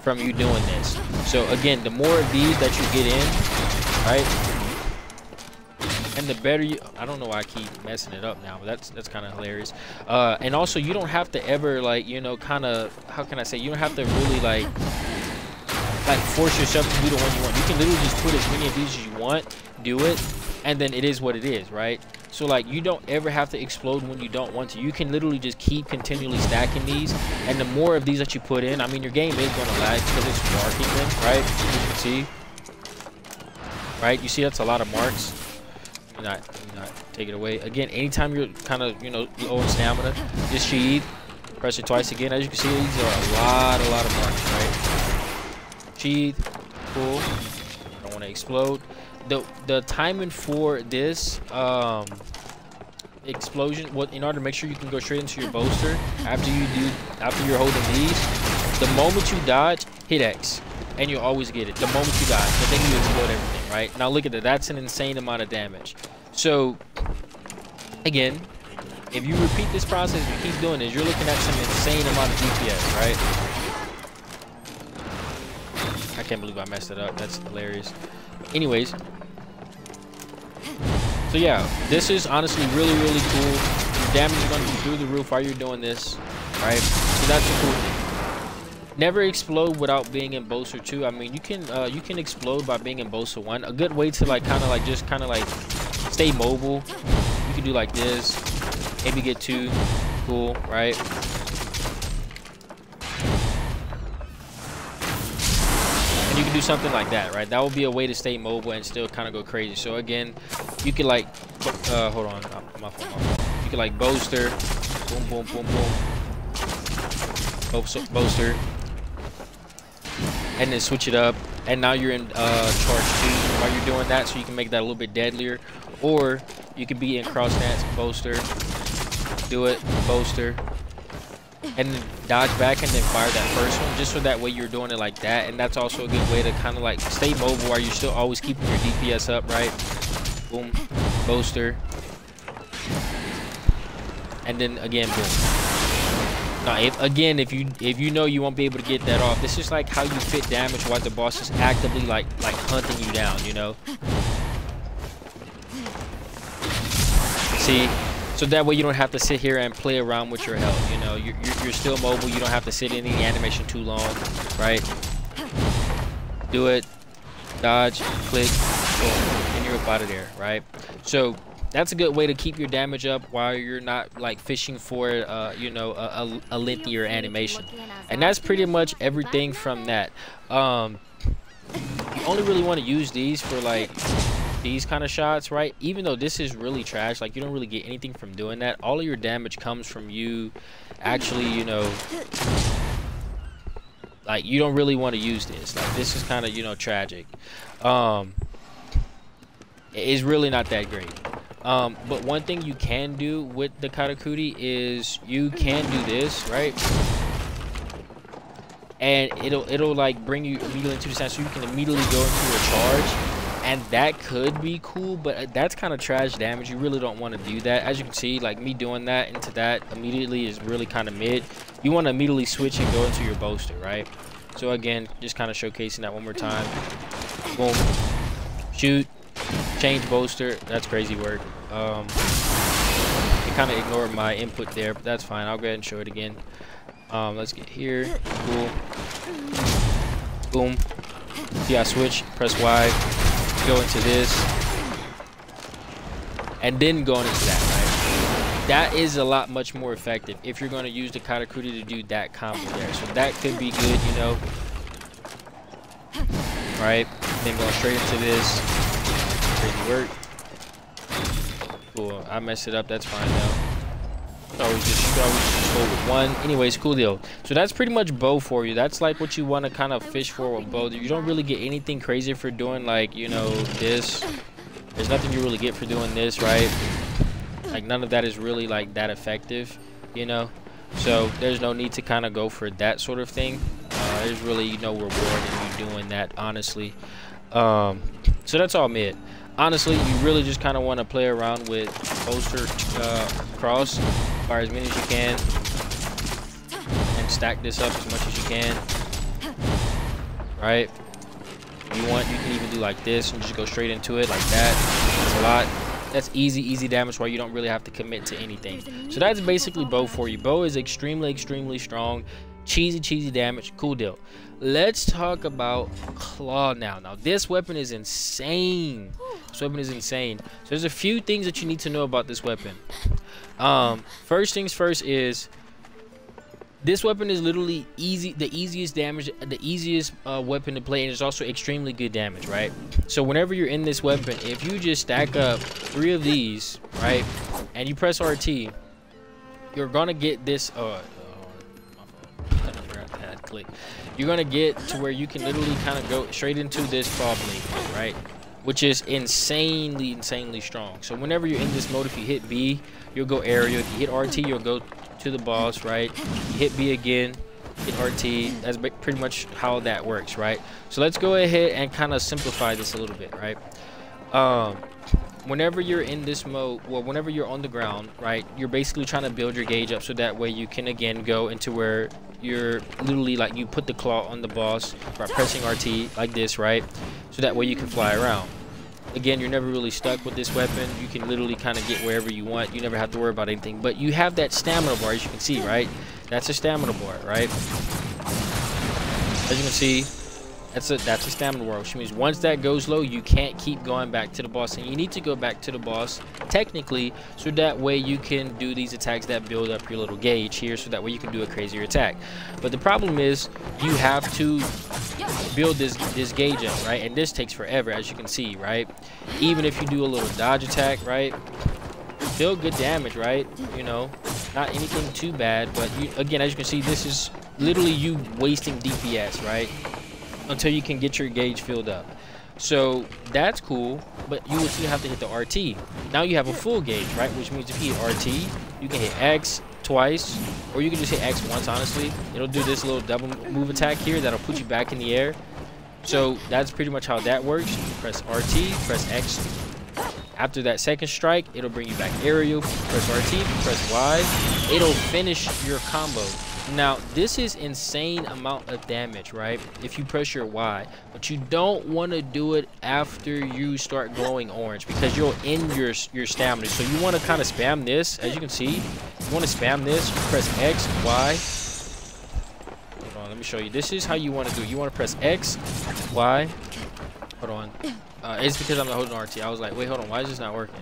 from you doing this. So again, the more of these that you get in, right? And the better you, I don't know why I keep messing it up now, but that's kind of hilarious. And also you don't have to ever like, you know, kind of, how can I say, you don't have to really like force yourself to do the one you want. You can literally just put as many of these as you want, do it, and then it is what it is, right? So like you don't ever have to explode when you don't want to. You can literally just keep continually stacking these, and the more of these that you put in, I mean your game is going to lag because it's marking them, right? You can see, right? You see that's a lot of marks. Not take it away again. Anytime you're kind of, you know, low on stamina, just sheathe, press it twice again. As you can see, these are a lot of marks, right? Sheathe, cool. Don't want to explode. The timing for this explosion, what, in order to make sure you can go straight into your bolster after you're holding these, the moment you dodge, hit X. And you'll always get it the moment you dodge, but then you explode everything, right? Now look at that. That's an insane amount of damage. So again, if you repeat this process, you keep doing this, you're looking at some insane amount of DPS, right? I can't believe I messed it up. That's hilarious. Anyways, so yeah, this is honestly really cool. The damage is going to be through the roof while you're doing this, right? So that's the cool thing. Never explode without being in bolster 2. I mean, you can explode by being in bolster 1. A good way to like kind of like stay mobile. You can do like this. Maybe get 2. Cool, right? And you can do something like that, right? That would be a way to stay mobile and still kind of go crazy. So again, you can like hold on, my phone. You can like bolster, boom, bolster. And then switch it up, and now you're in charge 2 while you're doing that, so you can make that a little bit deadlier. Or you could be in cross stance, bolster, do it, bolster, and then dodge back and then fire that first one, just so that way you're doing it like that. And that's also a good way to kind of like stay mobile while you're still always keeping your DPS up, right? Boom, bolster, and then again, boom. Now, if you know you won't be able to get that off, this is like how you fit damage while the boss is actively like hunting you down, you know. See, so that way you don't have to sit here and play around with your health. You know, you're still mobile. You don't have to sit in the animation too long, right? Do it, dodge, click, boom, and you're up out of there, right? So that's a good way to keep your damage up while you're not like fishing for you know, a lengthier animation. And that's pretty much everything from that. You only really want to use these for like these kind of shots, right? Even though this is really trash, like you don't really get anything from doing that. All of your damage comes from you actually, you know, like you don't really want to use this. Like this is kind of, you know, tragic. It's really not that great. But one thing you can do with the Karakuri is you can do this, right? And it'll like bring you immediately into the stand, so you can immediately go into a charge, and that could be cool, but that's kind of trash damage. You really don't want to do that. As you can see, like me doing that into that immediately is really kind of mid. You want to immediately switch and go into your bolster, right? So again, just kind of showcasing that one more time. Boom, shoot, change bolster. That's crazy work. I kind of ignored my input there, but that's fine. I'll go ahead and show it again. Let's get here. Cool. Boom. See, I switch, press Y, go into this, and then go into that, right? That is a lot much more effective if you're going to use the Karakuri to do that combo there. So that could be good, you know. Right? Then going straight into this. Crazy work. Cool. I messed it up. That's fine though. Always just go with one. Anyways, cool deal. So that's pretty much bow for you. That's like what you want to kind of fish for with bow. You don't really get anything crazy for doing like, you know, this. There's nothing you really get for doing this, right? Like none of that is really like that effective, you know. So there's no need to kind of go for that sort of thing. There's really no reward in you doing that, honestly. So that's all mid. Honestly, you really just kind of want to play around with bolster cross, fire as many as you can, and stack this up as much as you can. Right? If you want, you can even do like this and just go straight into it like that. That's a lot. That's easy damage where you don't really have to commit to anything. So that's basically bow for you. Bow is extremely strong. Cheesy damage. Cool deal. Let's talk about claw now. Now this weapon is insane. This weapon is insane. So there's a few things that you need to know about this weapon. First things first is this weapon is literally the easiest weapon to play, and it's also extremely good damage, right? So whenever you're in this weapon, if you just stack up 3 of these, right, and you press RT, you're gonna get this click. You're gonna get to where you can literally kind of go straight into this claw blade, right? Which is insanely strong. So whenever you're in this mode, if you hit B, you'll go aerial. If you hit RT, you'll go to the boss, right? You hit B again, hit RT. That's pretty much how that works, right? So let's go ahead and kind of simplify this a little bit, right? Whenever you're in this mode, well, whenever you're on the ground, right, you're basically trying to build your gauge up so that way you can again go into where you're literally like you put the claw on the boss by pressing RT like this, right? So that way you can fly around. Again, you're never really stuck with this weapon. You can literally kind of get wherever you want. You never have to worry about anything. But you have that stamina bar, as you can see, right? That's a stamina bar, right? As you can see, that's a stamina bar, which means once that goes low, you can't keep going back to the boss, and you need to go back to the boss technically, so that way you can do these attacks that build up your little gauge here, so that way you can do a crazier attack. But the problem is you have to build this gauge up, right? And this takes forever, as you can see, right? Even if you do a little dodge attack, right, still good damage, right? You know, not anything too bad, but again, as you can see, this is literally you wasting DPS, right, until you can get your gauge filled up. So that's cool, but you would still have to hit the RT. Now you have a full gauge, right? Which means if you hit RT, you can hit X twice, or you can just hit X once. Honestly, it'll do this little double move attack here that'll put you back in the air. So that's pretty much how that works. You press RT, press X. After that second strike, it'll bring you back aerial. Press RT, press Y. It'll finish your combo. Now this is insane amount of damage, right, if you press your Y, but you don't want to do it after you start glowing orange, because you'll end your stamina. So you want to kind of spam this. As you can see, you want to spam this. Press X, Y. Hold on, let me show you. This is how you want to do it. You want to press X, Y. Hold on. It's because I'm not holding RT. I was like, wait, hold on, why is this not working?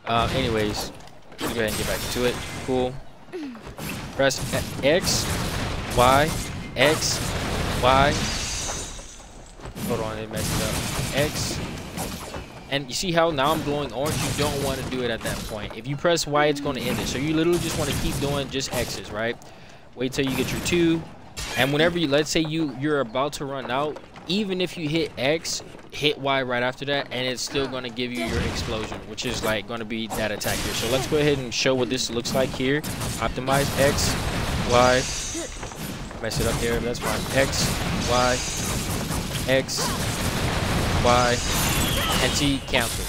Anyways, let me go ahead and get back to it. Cool. Press X, Y, X, Y. Hold on, it messed up. X. And you see how now I'm glowing orange? You don't want to do it at that point. If you press Y, it's going to end it. So you literally just want to keep doing just X's, right? Wait till you get your 2. And whenever you, let's say you're about to run out, even if you hit X, hit Y right after that, and it's still going to give you your explosion, which is like going to be that attack here. So let's go ahead and show what this looks like here. Optimize X, Y. Mess it up there, that's fine. X, Y, X, Y, and see, cancel.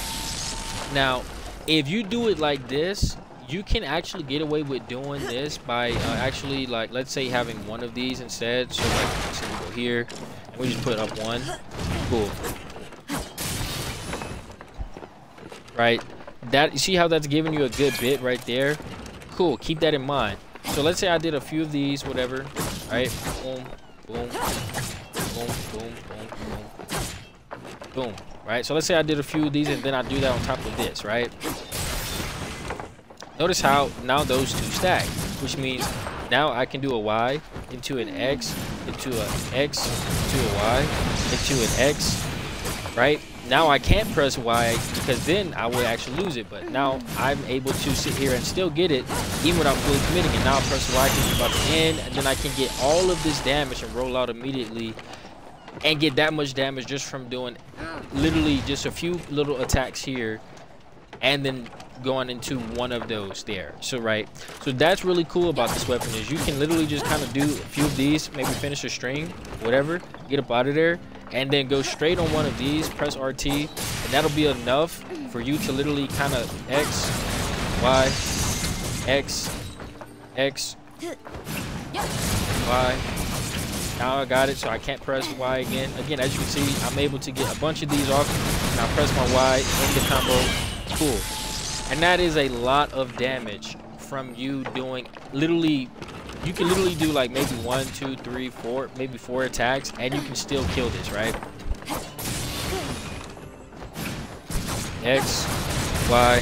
Now, if you do it like this, you can actually get away with doing this by actually, like, let's say having one of these instead. So like, so we go here, and we just put up 1. Cool. Right, that, you see how that's giving you a good bit right there? Cool, keep that in mind. So let's say I did a few of these, whatever, right? Boom, boom, boom, boom, boom, boom, boom, right? So let's say I did a few of these, and then I do that on top of this, right? Notice how now those 2 stack, which means now I can do a Y into an X, into a X, into a Y, into an X, right? Now I can't press Y because then I would actually lose it, but now I'm able to sit here and still get it even without fully committing. And now I press Y because it's about to end, and then I can get all of this damage and roll out immediately and get that much damage just from doing literally just a few little attacks here and then going into one of those there. So right, so that's really cool about this weapon, is you can literally just kind of do a few of these, maybe finish a string, whatever, get up out of there, and then go straight on one of these, press RT, and that'll be enough for you to literally kind of X, Y, X, X, Y. Now I got it, so I can't press Y again. Again, as you can see, I'm able to get a bunch of these off, and I press my Y in the combo. Cool. And that is a lot of damage from you doing literally. You can literally do like maybe 1, 2, 3, 4, maybe 4 attacks, and you can still kill this, right? X, Y.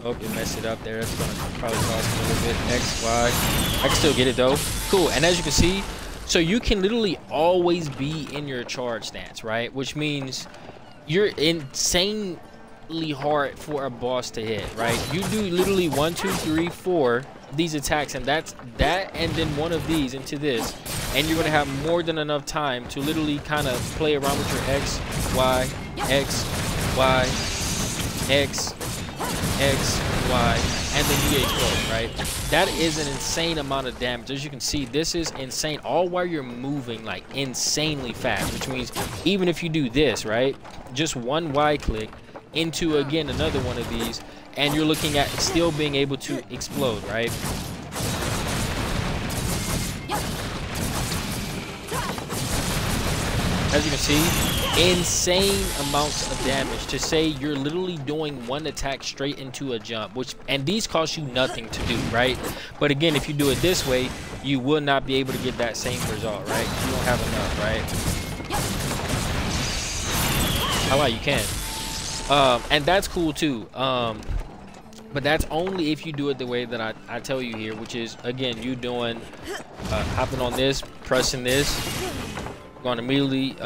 Oh, it messed it up there. That's gonna probably cost me a little bit. X, Y. I can still get it though. Cool. And as you can see, so you can literally always be in your charge stance, right? Which means you're insanely hard for a boss to hit, right? You do literally 1, 2, 3, 4 these attacks, and that's that, and then one of these into this, and you're gonna have more than enough time to literally kind of play around with your X, Y, X, Y, X, X, Y, and then you get exploded, right? That is an insane amount of damage. As you can see, this is insane, all while you're moving like insanely fast, which means even if you do this, right, just one Y click into again another one of these, and you're looking at still being able to explode, right? As you can see, insane amounts of damage. To say you're literally doing one attack straight into a jump, and these cost you nothing to do, right? But again, if you do it this way, you will not be able to get that same result, right? You don't have enough, right? Oh wow, you can. And that's cool too. But that's only if you do it the way that I tell you here, which is again you doing hopping on this, pressing this, going to immediately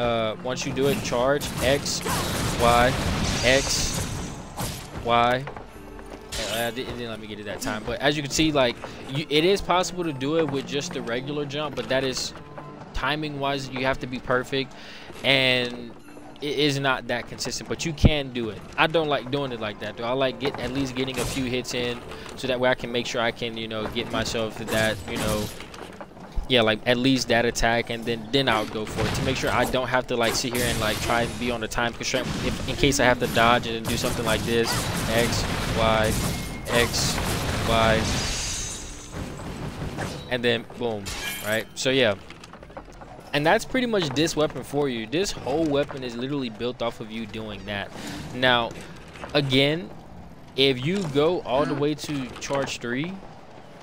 once you do it, charge X, Y, X, Y. It didn't let me get it that time, but as you can see, like it is possible to do it with just the regular jump, but that is timing wise, you have to be perfect, and it is not that consistent, but you can do it. I don't like doing it like that though. I like at least getting a few hits in, so that way I can make sure I can, you know, get myself to that, you know, yeah, like at least that attack, and then I'll go for it to make sure I don't have to like sit here and like try and be on the time constraint in case I have to dodge and do something like this. X, Y, X, Y, and then boom, right? So yeah. And that's pretty much this weapon for you. This whole weapon is literally built off of you doing that. Now, again, if you go all the way to charge 3,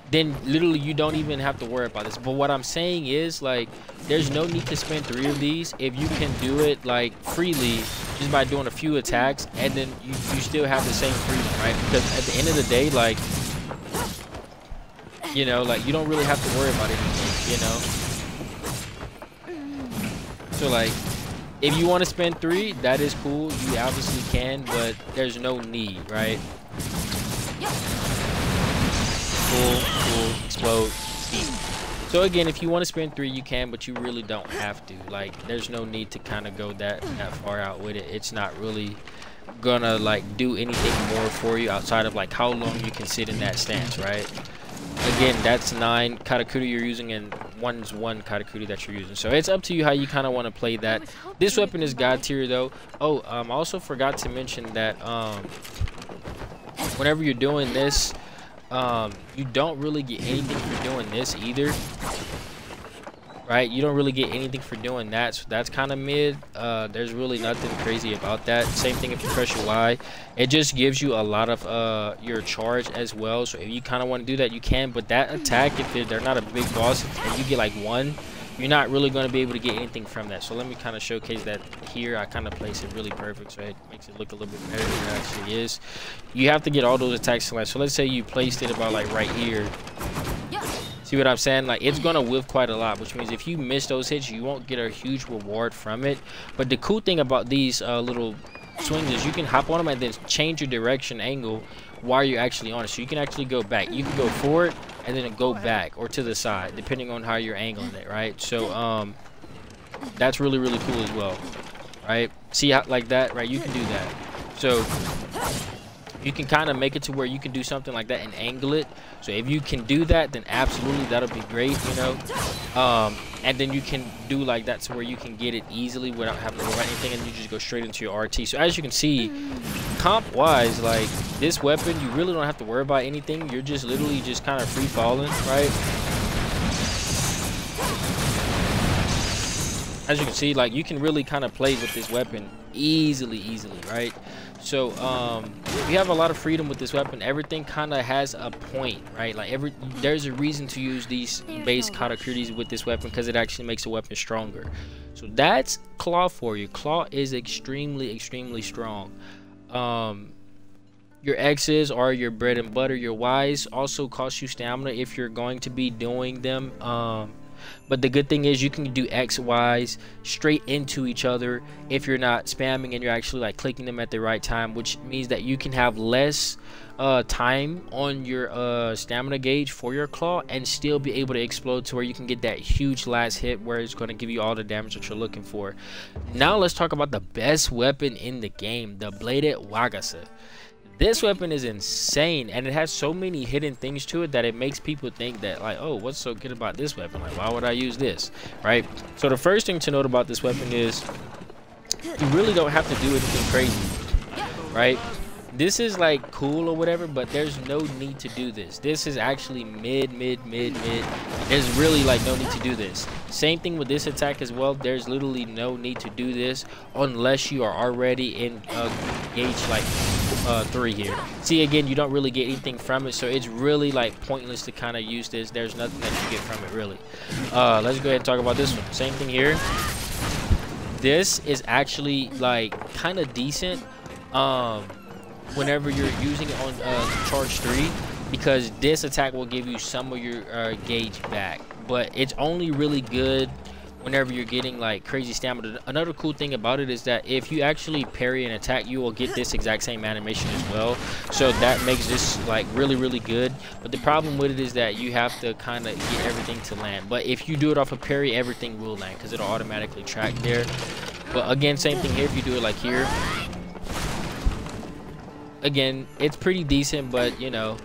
then literally you don't even have to worry about this. But what I'm saying is, like, there's no need to spend 3 of these if you can do it like freely just by doing a few attacks, and then you still have the same freedom, right? Because at the end of the day, like, you know, like you don't really have to worry about anything, you know. So like, if you want to spend 3, that is cool. You obviously can, but there's no need, right? Cool, explode, beat. So again, if you want to spend 3, you can, but you really don't have to. Like, there's no need to kind of go that far out with it. It's not really gonna like do anything more for you outside of like how long you can sit in that stance, right? Again, that's 9 Karakuri you're using, and 1's 1 Karakuri that you're using. So it's up to you how you kind of want to play that. This weapon is God tier though. Oh, I also forgot to mention that whenever you're doing this, you don't really get anything for doing this either, right? You don't really get anything for doing that, so that's kind of mid. There's really nothing crazy about that. Same thing if you press your Y, it just gives you a lot of your charge as well. So if you kind of want to do that, you can, but that attack, if they're not a big boss and you get like 1, you're not really going to be able to get anything from that. So let me kind of showcase that here. I kind of place it really perfect, so it makes it look a little bit better than it actually is. You have to get all those attacks selected. So let's say you placed it about like right here. See what I'm saying? Like, it's gonna whiff quite a lot, which means if you miss those hits, you won't get a huge reward from it. But the cool thing about these little swings is you can hop on them and then change your direction angle while you're actually on it. So you can actually go back. You can go forward and then go back or to the side, depending on how you're angling it, right? So that's really, really cool as well, right? See how like that, right? You can do that. So You can kind of make it to where you can do something like that and angle it. So if you can do that, then absolutely that'll be great, you know. And then you can do like that to where you can get it easily without having to worry about anything, and you just go straight into your RT. So as you can see, comp wise, like this weapon, you really don't have to worry about anything. You're just literally just kind of free falling, right? As you can see, like you can really kind of play with this weapon easily, right? So you have a lot of freedom with this weapon. Everything kind of has a point, right? Like there's a reason to use these base Karakuris with this weapon, because it actually makes the weapon stronger. So that's Claw for you. Claw is extremely strong. Your X's are your bread and butter. Your Y's also cost you stamina if you're going to be doing them. But the good thing is you can do X, Y's straight into each other if you're not spamming and you're actually like clicking them at the right time, which means that you can have less time on your stamina gauge for your claw and still be able to explode to where you can get that huge last hit where it's going to give you all the damage that you're looking for. Now let's talk about the best weapon in the game, the bladed Wagasa. This weapon is insane, and it has so many hidden things to it that it makes people think that, like, oh, what's so good about this weapon? Like, why would I use this, right? So the first thing to note about this weapon is you really don't have to do anything crazy, right? This is like cool or whatever, but there's no need to do this. This is actually mid. There's really like no need to do this. Same thing with this attack as well. There's literally no need to do this unless you are already in gauge like 3 here. See, again, you don't really get anything from it, so it's really like pointless to kind of use this. There's nothing that you get from it really. Let's go ahead and talk about this one. Same thing here. This is actually like kind of decent whenever you're using it on charge 3, because this attack will give you some of your gauge back, but it's only really good whenever you're getting like crazy stamina. Another cool thing about it is that if you actually parry an attack, you will get this exact same animation as well, so that makes this like really good. But the problem with it is that you have to kind of get everything to land, but if you do it off a parry, everything will land because it'll automatically track there. But again, same thing here. If you do it like here, again, it's pretty decent, but you know,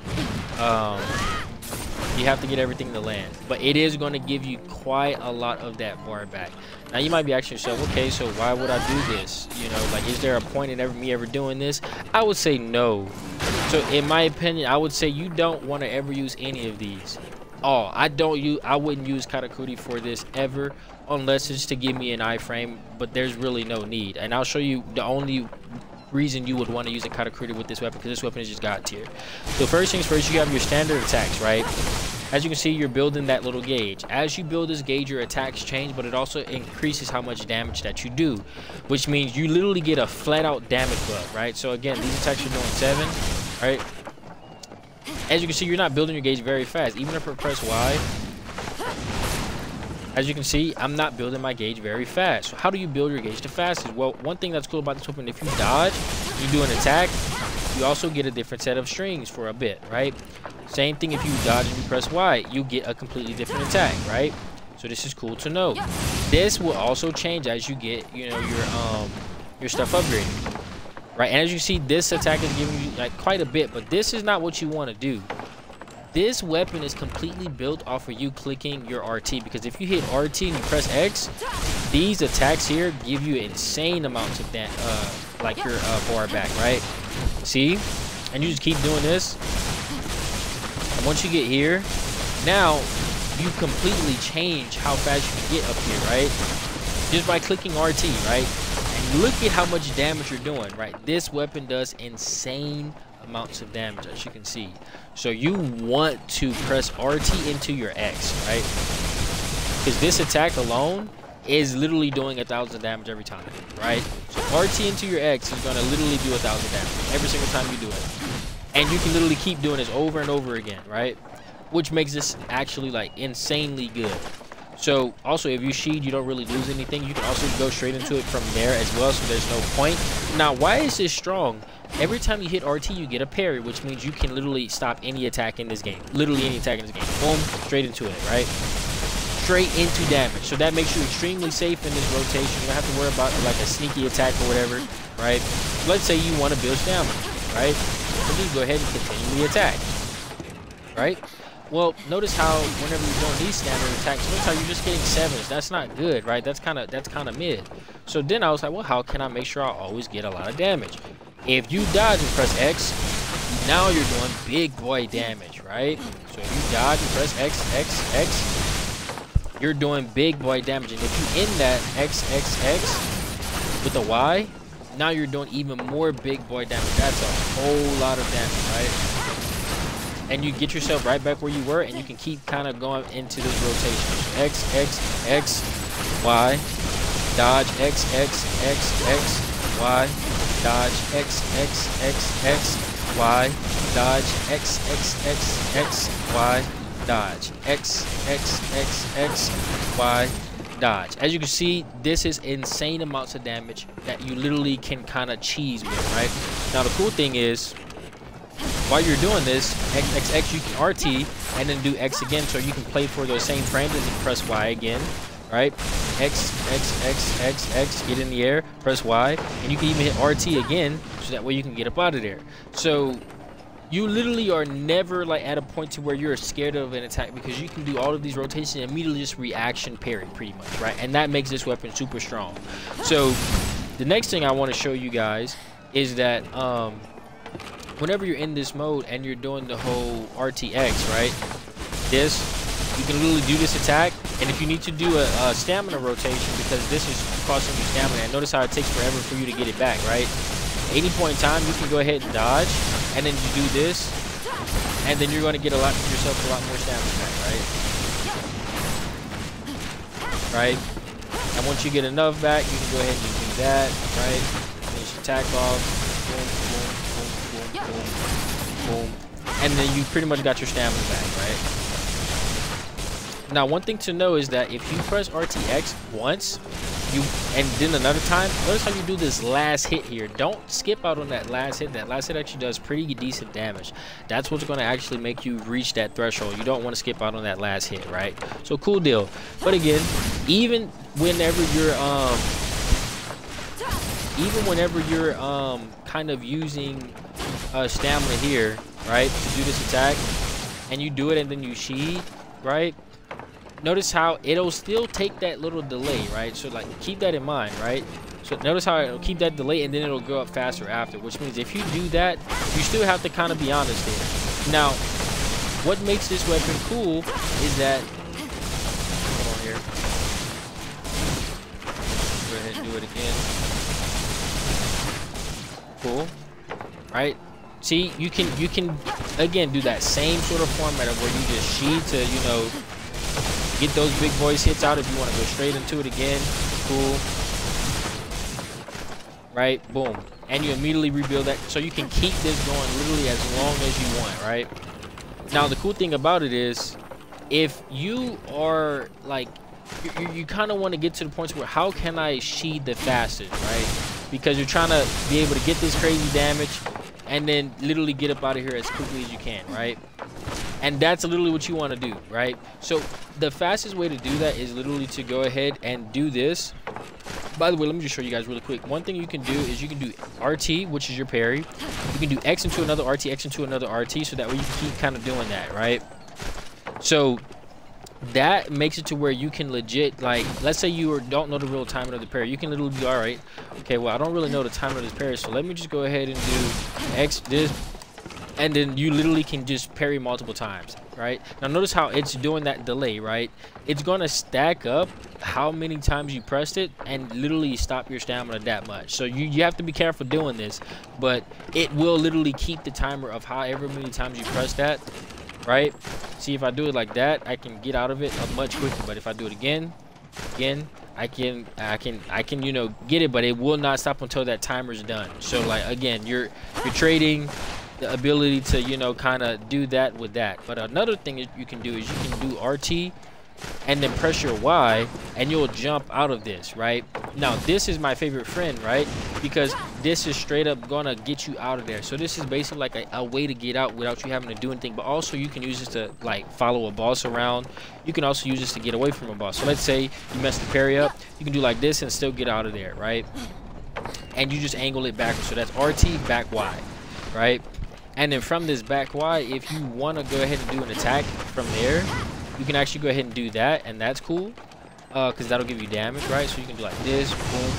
you have to get everything to land, but it is going to give you quite a lot of that bar back. Now you might be asking yourself, okay, so why would I do this? You know, like, is there a point in me ever doing this? I would say no. So in my opinion, I would say you don't want to ever use any of these. I wouldn't use Karakuri for this ever, unless it's to give me an iframe, but there's really no need. And I'll show you the only reason you would want to use a Karakuri with this weapon, because this weapon is just god tier. So first things first, you have your standard attacks, right? As you can see, you're building that little gauge. As you build this gauge, your attacks change, but it also increases how much damage that you do, which means you literally get a flat out damage buff, right? So again, these attacks are doing 7, right? As you can see, you're not building your gauge very fast. Even if I press Y, as you can see, I'm not building my gauge very fast. So how do you build your gauge the fastest? Well, one thing that's cool about this weapon, if you dodge, you do an attack, you also get a different set of strings for a bit, right? Same thing if you dodge and you press Y, you get a completely different attack, right? So this is cool to know. This will also change as you get, you know, your stuff upgraded, right? And as you see, this attack is giving you like quite a bit, but this is not what you want to do. This weapon is completely built off of you clicking your RT, because if you hit RT and you press X, these attacks here give you insane amounts of that, like your bar back, right? See? And you just keep doing this. And once you get here, now you completely change how fast you can get up here, right? Just by clicking RT, right? And look at how much damage you're doing, right? This weapon does insane amounts of damage, as you can see. So you want to press RT into your X, right? Because this attack alone is literally doing 1,000 damage every time, right? So RT into your X is going to literally do 1,000 damage every single time you do it. And you can literally keep doing this over and over again, right? Which makes this actually like insanely good. So also, if you sheed, you don't really lose anything. You can also go straight into it from there as well, so there's no point. Now, why is this strong? Every time you hit RT, you get a parry, which means you can literally stop any attack in this game. Literally any attack in this game. Boom, straight into it, right? Straight into damage. So that makes you extremely safe in this rotation. You don't have to worry about like a sneaky attack or whatever, right? Let's say you want to build stamina, right? D, go ahead and continue the attack, right? Well, notice how whenever you're doing these standard attacks, notice how you're just getting 7s. That's not good, right? That's kind of mid. So then I was like, well, how can I make sure I always get a lot of damage? If you dodge and press X, now you're doing big boy damage, right? So if you dodge and press X, X, X, you're doing big boy damage. And if you end that X, X, X with a Y, now you're doing even more big boy damage. That's a whole lot of damage, right? And you get yourself right back where you were, and you can keep kind of going into this rotation. X, X, X, Y, dodge, X, X, X, X, Y, dodge, X, X, X, X, Y, dodge, X, X, X, X, Y, dodge, X, X, X, X, Y, dodge. As you can see, this is insane amounts of damage that you literally can kind of cheese with, right? Now, the cool thing is, while you're doing this, X, X, X, you can RT and then do X again, so you can play for those same frames and then press Y again, right? X, X, X, X, X, get in the air, press Y, and you can even hit RT again, so that way you can get up out of there. So you literally are never like at a point to where you're scared of an attack, because you can do all of these rotations and immediately just reaction parry pretty much, right? And that makes this weapon super strong. So the next thing I want to show you guys is that whenever you're in this mode and you're doing the whole RTX, right? This, you can literally do this attack, and if you need to do a stamina rotation, because this is costing you stamina, and notice how it takes forever for you to get it back, right? At any point in time, you can go ahead and dodge, and then you do this, and then you're going to get yourself a lot more stamina back, right? Right? And once you get enough back, you can go ahead and do that, right? Finish your attack off. Boom, and then you pretty much got your stamina back, right? Now, one thing to know is that if you press RTX once, and then another time, notice how you do this last hit here. Don't skip out on that last hit. That last hit actually does pretty decent damage. That's what's going to actually make you reach that threshold. You don't want to skip out on that last hit, right? So cool deal. But again, even whenever you're kind of using stamina here, right, to do this attack, and you do it and then you sheed, right? Notice how it'll still take that little delay, right? So like keep that in mind, right? So notice how it'll keep that delay and then it'll go up faster after, which means if you do that, you still have to kind of be honest here. Now, what makes this weapon cool is that, hold on here, go ahead and do it again. Cool, right? See, you can again do that same sort of format of where you just sheed to, you know, get those big boys hits out if you want to go straight into it again. Cool. Right? Boom. And you immediately rebuild that. So you can keep this going literally as long as you want, right? Now, the cool thing about it is, if you are like, you kind of want to get to the point where how can I sheed the fastest, right? Because you're trying to be able to get this crazy damage and then literally get up out of here as quickly as you can, right? And that's literally what you want to do, right? So the fastest way to do that is literally to go ahead and do this. By the way, let me just show you guys really quick. One thing you can do is you can do RT, which is your parry. You can do X into another RT, X into another RT, so that way you can keep kind of doing that, right? So that makes it to where you can legit, like, let's say you don't know the real timing of the parry. You can literally be, all right, okay, well, I don't really know the timing of this parry, so let me just go ahead and do X, this, and then you literally can just parry multiple times, right? Now notice how it's doing that delay, right? It's going to stack up how many times you pressed it and literally stop your stamina that much. So you have to be careful doing this, but it will literally keep the timer of however many times you press that, right? See, if I do it like that, I can get out of it much quicker. But if I do it again, I can, you know, get it, but it will not stop until that timer's done. So like, again, you're trading the ability to, you know, kind of do that with that. But another thing you can do is you can do RT and then press your Y and you'll jump out of this, right? Now this is my favorite friend, right? Because this is straight up gonna get you out of there. So this is basically like a way to get out without you having to do anything. But also you can use this to like follow a boss around. You can also use this to get away from a boss. So let's say you mess the parry up, you can do like this and still get out of there, right? And you just angle it backwards. So that's RT back Y, right? And then from this back Y, if you want to go ahead and do an attack from there, you can actually go ahead and do that, and that's cool, because that'll give you damage, right? So you can do like this, boom,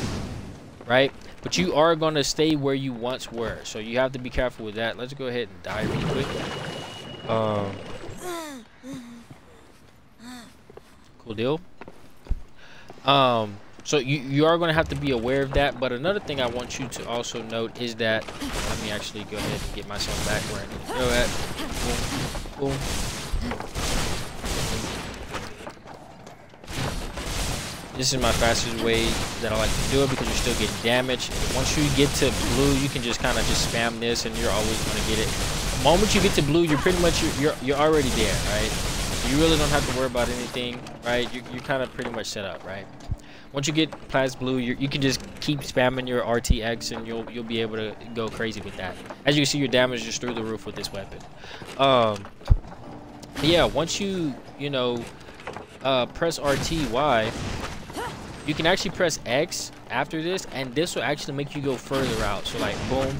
right? But you are going to stay where you once were, so you have to be careful with that. Let's go ahead and die real quick. Cool deal. So you are going to have to be aware of that. But another thing I want you to also note is that, let me actually go ahead and get myself back where I need to go at. Boom, boom. This is my fastest way that I like to do it, because you're still getting damage. And once you get to blue, you can just kind of just spam this, and you're always going to get it. The moment you get to blue, you're pretty much you're already there, right? You really don't have to worry about anything, right? You're kind of pretty much set up, right? Once you get past blue, you can just keep spamming your RTX, and you'll be able to go crazy with that. As you can see, your damage is through the roof with this weapon. Yeah, once you press RTY, you can actually press X after this, and this will actually make you go further out. So like, boom,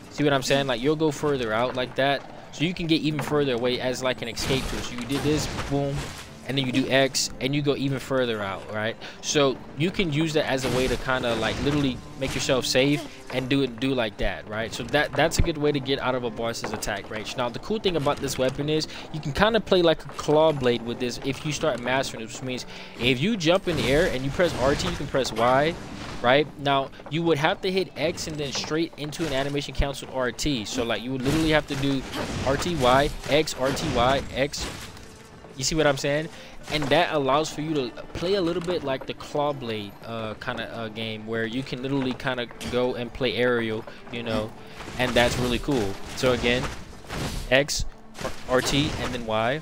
see what I'm saying? Like, you'll go further out like that, so you can get even further away as like an escape tool. So you did this, boom, and then you do X, and you go even further out, right? So you can use that as a way to kind of like literally make yourself safe and do like that, right? So that's a good way to get out of a boss's attack range. Now the cool thing about this weapon is you can kind of play like a claw blade with this if you start mastering it, which means if you jump in the air and you press RT, you can press Y, right? Now you would have to hit X and then straight into an animation cancel RT. So like you would literally have to do RTY, X, RTY, X. You see what I'm saying? And that allows for you to play a little bit like the claw blade kind of game, where you can literally kind of go and play aerial, and that's really cool. So again, X, RT, and then Y.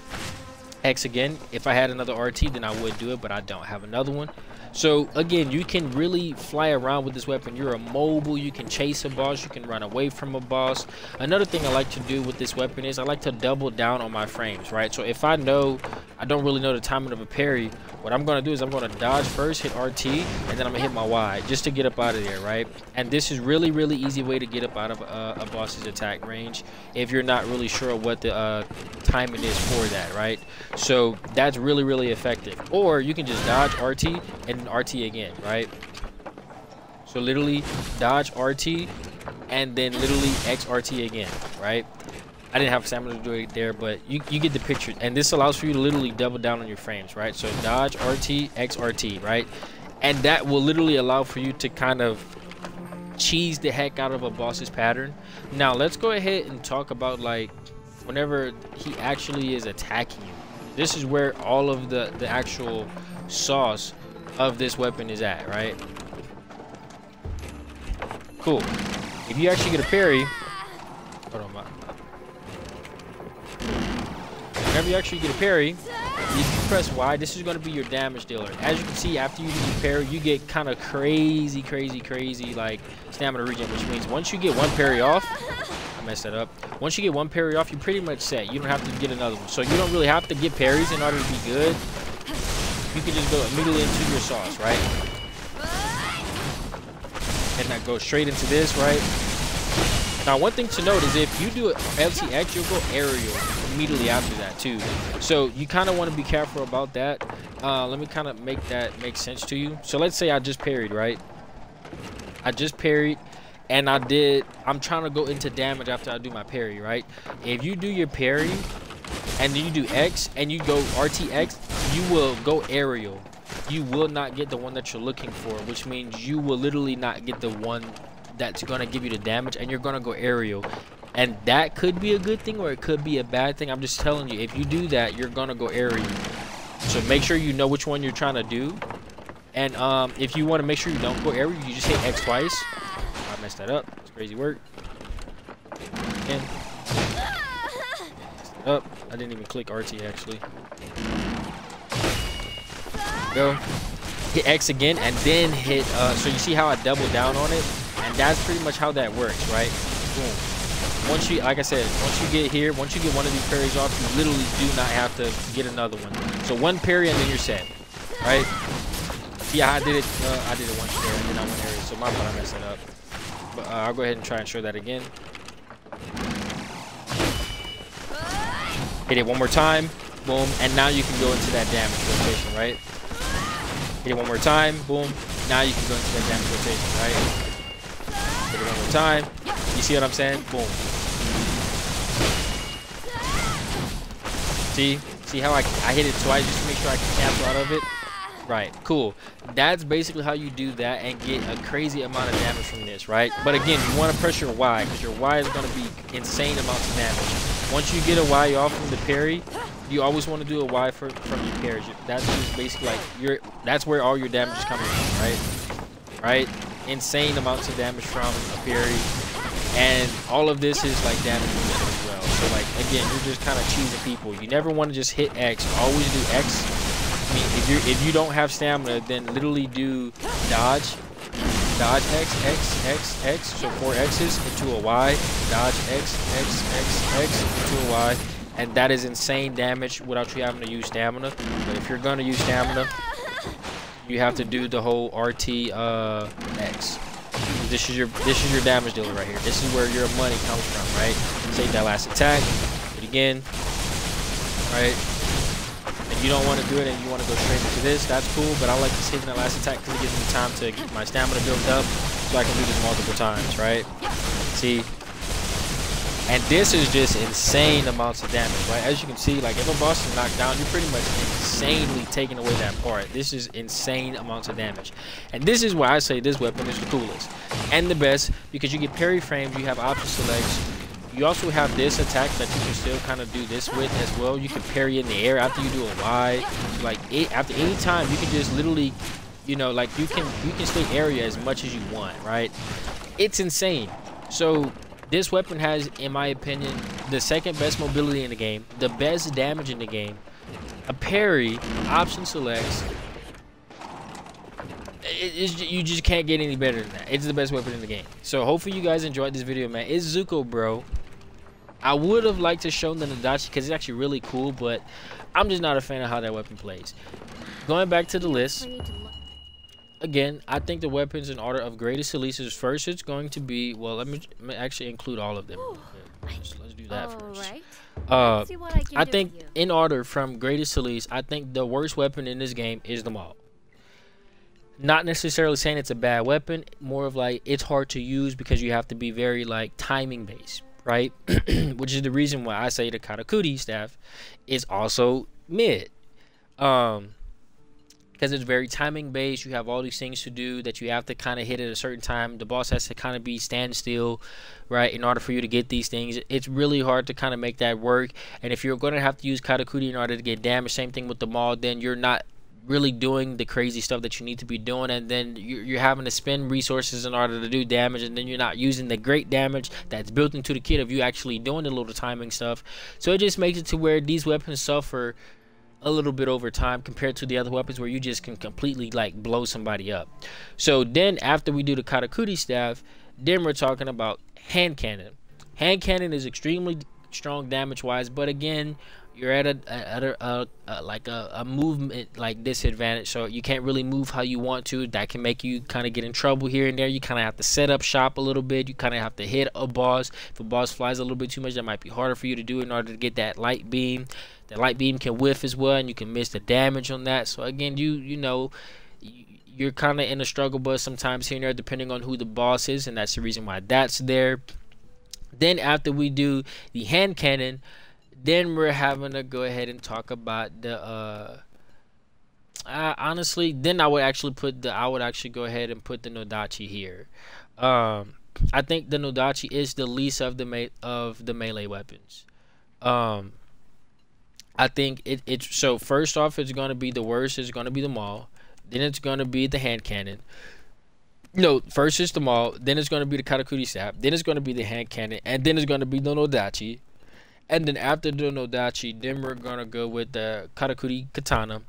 X again. If I had another RT, then I would do it, but I don't have another one. So again, you can really fly around with this weapon. You're immobile. You can chase a boss. You can run away from a boss. Another thing I like to do with this weapon is I like to double down on my frames, right? So if I don't really know the timing of a parry, what I'm going to do is I'm going to dodge first, hit RT, and then I'm going to hit my Y just to get up out of there, right? And this is really, really easy way to get up out of a boss's attack range if you're not really sure what the timing is for that, right? So that's really, really effective. Or you can just dodge RT and RT again, right? So literally dodge RT and then literally XRT again, right? I didn't have stamina to do it there, but you get the picture. And this allows for you to literally double down on your frames, right? So dodge RT, XRT, right? And that will literally allow for you to kind of cheese the heck out of a boss's pattern. Now let's go ahead and talk about like whenever he actually is attacking you. This is where all of the actual sauce of this weapon is at, right? Cool. If you actually get a parry, hold on, whenever you actually get a parry, if you press Y, this is going to be your damage dealer. As you can see, after you do your parry, you get kind of crazy like stamina regen, which means once you get one parry off, I messed that up. Once you get one parry off, you're pretty much set. You don't have to get another one. So you don't really have to get parries in order to be good. You can just go immediately into your sauce, right? And that goes straight into this, right? Now, one thing to note is if you do LTX, you'll go aerial immediately after that too. So you kind of want to be careful about that. Let me kind of make that make sense to you. So let's say I just parried, right? I just parried. And I'm trying to go into damage after I do my parry, right? If you do your parry and then you do X and you go RTX, you will go aerial. You will not get the one that you're looking for, which means you will literally not get the one that's going to give you the damage, and you're going to go aerial. And that could be a good thing or it could be a bad thing. I'm just telling you, if you do that, you're going to go aerial. So make sure you know which one you're trying to do. And if you want to make sure you don't go aerial, you just hit X twice. I messed that up. It's crazy work. Again. Messed it up. I didn't even click RT actually. Go. Hit X again and then hit so you see how I double down on it, and that's pretty much how that works, right? Boom. Once you, like I said, once you get here, once you get one of these parries off, you literally do not have to get another one. So one parry and then you're set, right? Yeah, I did it once there and then I went area, so my fault, I messed it up. But I'll go ahead and try and show that again. Hit it one more time, boom, and now you can go into that damage rotation, right? Hit it one more time, boom. Now you can go into that damage rotation, right? Hit it one more time. You see what I'm saying? Boom. See how I hit it twice just to make sure I can cancel out of it? Right, cool. That's basically how you do that and get a crazy amount of damage from this, right? But again, you want to press your Y, because your Y is going to be insane amounts of damage. Once you get a Y off from the parry, you always want to do a Y from your parries. That's just basically like that's where all your damage is coming from, right? Right? Insane amounts of damage from a parry. And all of this is like damage as well. So like again, you're just kind of cheesing people. You never want to just hit X. Always do X. I mean, if you don't have stamina, then literally do dodge X, X, X, X. So 4 X's into a Y. Dodge X, X, X, X into a Y. And that is insane damage without you having to use stamina. But if you're gonna use stamina, you have to do the whole RT X. This is your damage dealer right here. This is where your money comes from, right? Take that last attack. Do it again. Right? If you don't want to do it and you want to go straight into this, that's cool. But I like to save that last attack because it gives me time to get my stamina built up so I can do this multiple times, right? See? And this is just insane amounts of damage, right? As you can see, like if a boss is knocked down, you're pretty much insanely taking away that part. This is insane amounts of damage. And this is why I say this weapon is the coolest and the best, because you get parry frames, you have option selects. You also have this attack that you can still kind of do this with as well. You can parry in the air after you do a Y. Like after any time, you can just literally, you know, like you can stay area as much as you want, right? It's insane. So this weapon has, in my opinion, the second best mobility in the game, the best damage in the game, a parry, option selects. You just can't get any better than that. It's the best weapon in the game. So hopefully you guys enjoyed this video, man. It's Zuko, bro. I would have liked to show the Nadachi because it's actually really cool, but I'm just not a fan of how that weapon plays. Going back to the list. Again, I think the weapons in order of greatest releases, first it's going to be, well, let me actually include all of them. Let's do that first. I think in order from greatest release, I think the worst weapon in this game is the Maul. Not necessarily saying it's a bad weapon, more of like it's hard to use because you have to be very like timing based, right? Which is the reason why I say the Karakuri Staff is also mid. Because it's very timing based. You have all these things to do that you have to kind of hit at a certain time. The boss has to kind of be standstill, right, in order for you to get these things. It's really hard to kind of make that work. And if you're going to have to use Karakuri in order to get damage, same thing with the Maul, then you're not really doing the crazy stuff that you need to be doing, and then you're having to spend resources in order to do damage, and then you're not using the great damage that's built into the kit of you actually doing the little timing stuff. So it just makes it to where these weapons suffer a little bit over time compared to the other weapons where you just can completely like blow somebody up. So then after we do the Karakuri Staff, then we're talking about hand cannon. Hand cannon is extremely strong damage wise, but again, you're at a movement like disadvantage, so you can't really move how you want to. That can make you kind of get in trouble here and there. You kind of have to set up shop a little bit. You kind of have to hit a boss. If a boss flies a little bit too much, that might be harder for you to do in order to get that light beam. That light beam can whiff as well, and you can miss the damage on that. So again, you know, you're kind of in a struggle bus sometimes here and there depending on who the boss is, and that's the reason why that's there. Then after we do the hand cannon, then we're having to go ahead and talk about the honestly, then I would actually go ahead and put the Nodachi here. I think the Nodachi is the least of the melee weapons. I think it's so first off, it's gonna be the worst. It's gonna be the Maul. Then it's gonna be the hand cannon. No, first is the Maul. Then it's gonna be the Karakuri Staff. Then it's gonna be the hand cannon, and then it's gonna be the Nodachi. And then after the Nodachi, then we're gonna go with the Karakuri Katana.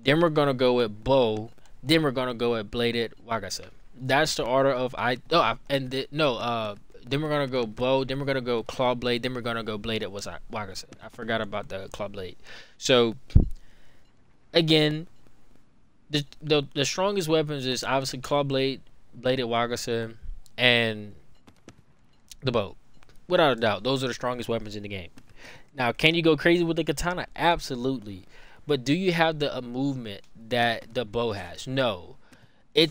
Then we're gonna go with Bow. Then we're gonna go with Bladed Wagasa. That's the order of then we're gonna go Bow. Then we're gonna go Claw Blade. Then we're gonna go Bladed Wagasa. I forgot about the Claw Blade. So again, the strongest weapons is obviously Claw Blade, Bladed Wagasa, and the Bow. Without a doubt, those are the strongest weapons in the game. Now, can you go crazy with the katana? Absolutely. But do you have the movement that the bow has? No.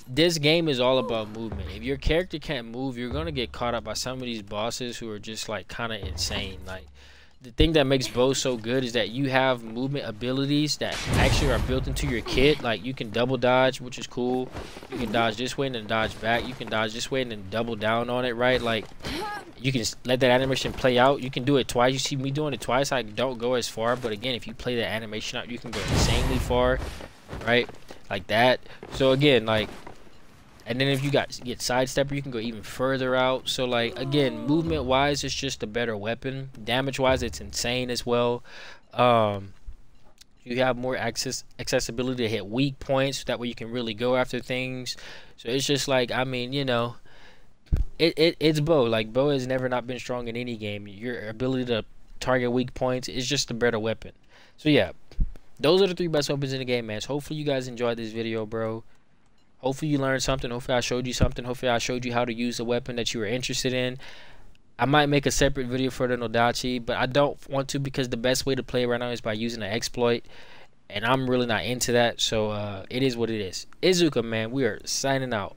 This game is all about movement. If your character can't move, you're gonna get caught up by some of these bosses who are just like kind of insane. Like, the thing that makes bow so good is that you have movement abilities that actually are built into your kit. Like, you can double dodge, which is cool. You can dodge this way and then dodge back. You can dodge this way and then double down on it, right? Like, you can just let that animation play out. You can do it twice. You see me doing it twice. I don't go as far, but again, if you play the animation out, you can go insanely far, right? Like that. So again, like, and then if you get sidestepper, you can go even further out. So like, again, movement wise, it's just a better weapon. Damage wise, it's insane as well. You have more accessibility to hit weak points. That way you can really go after things. So it's just like, I mean, you know, it's bow. Like, bow has never not been strong in any game. Your ability to target weak points is just a better weapon. So yeah, those are the 3 best weapons in the game, man. So hopefully you guys enjoyed this video, bro. Hopefully you learned something. Hopefully I showed you something. Hopefully I showed you how to use the weapon that you were interested in. I might make a separate video for the Nodachi, but I don't want to, because the best way to play right now is by using an exploit, and I'm really not into that. So it is what it is. Izuka, man, we are signing out.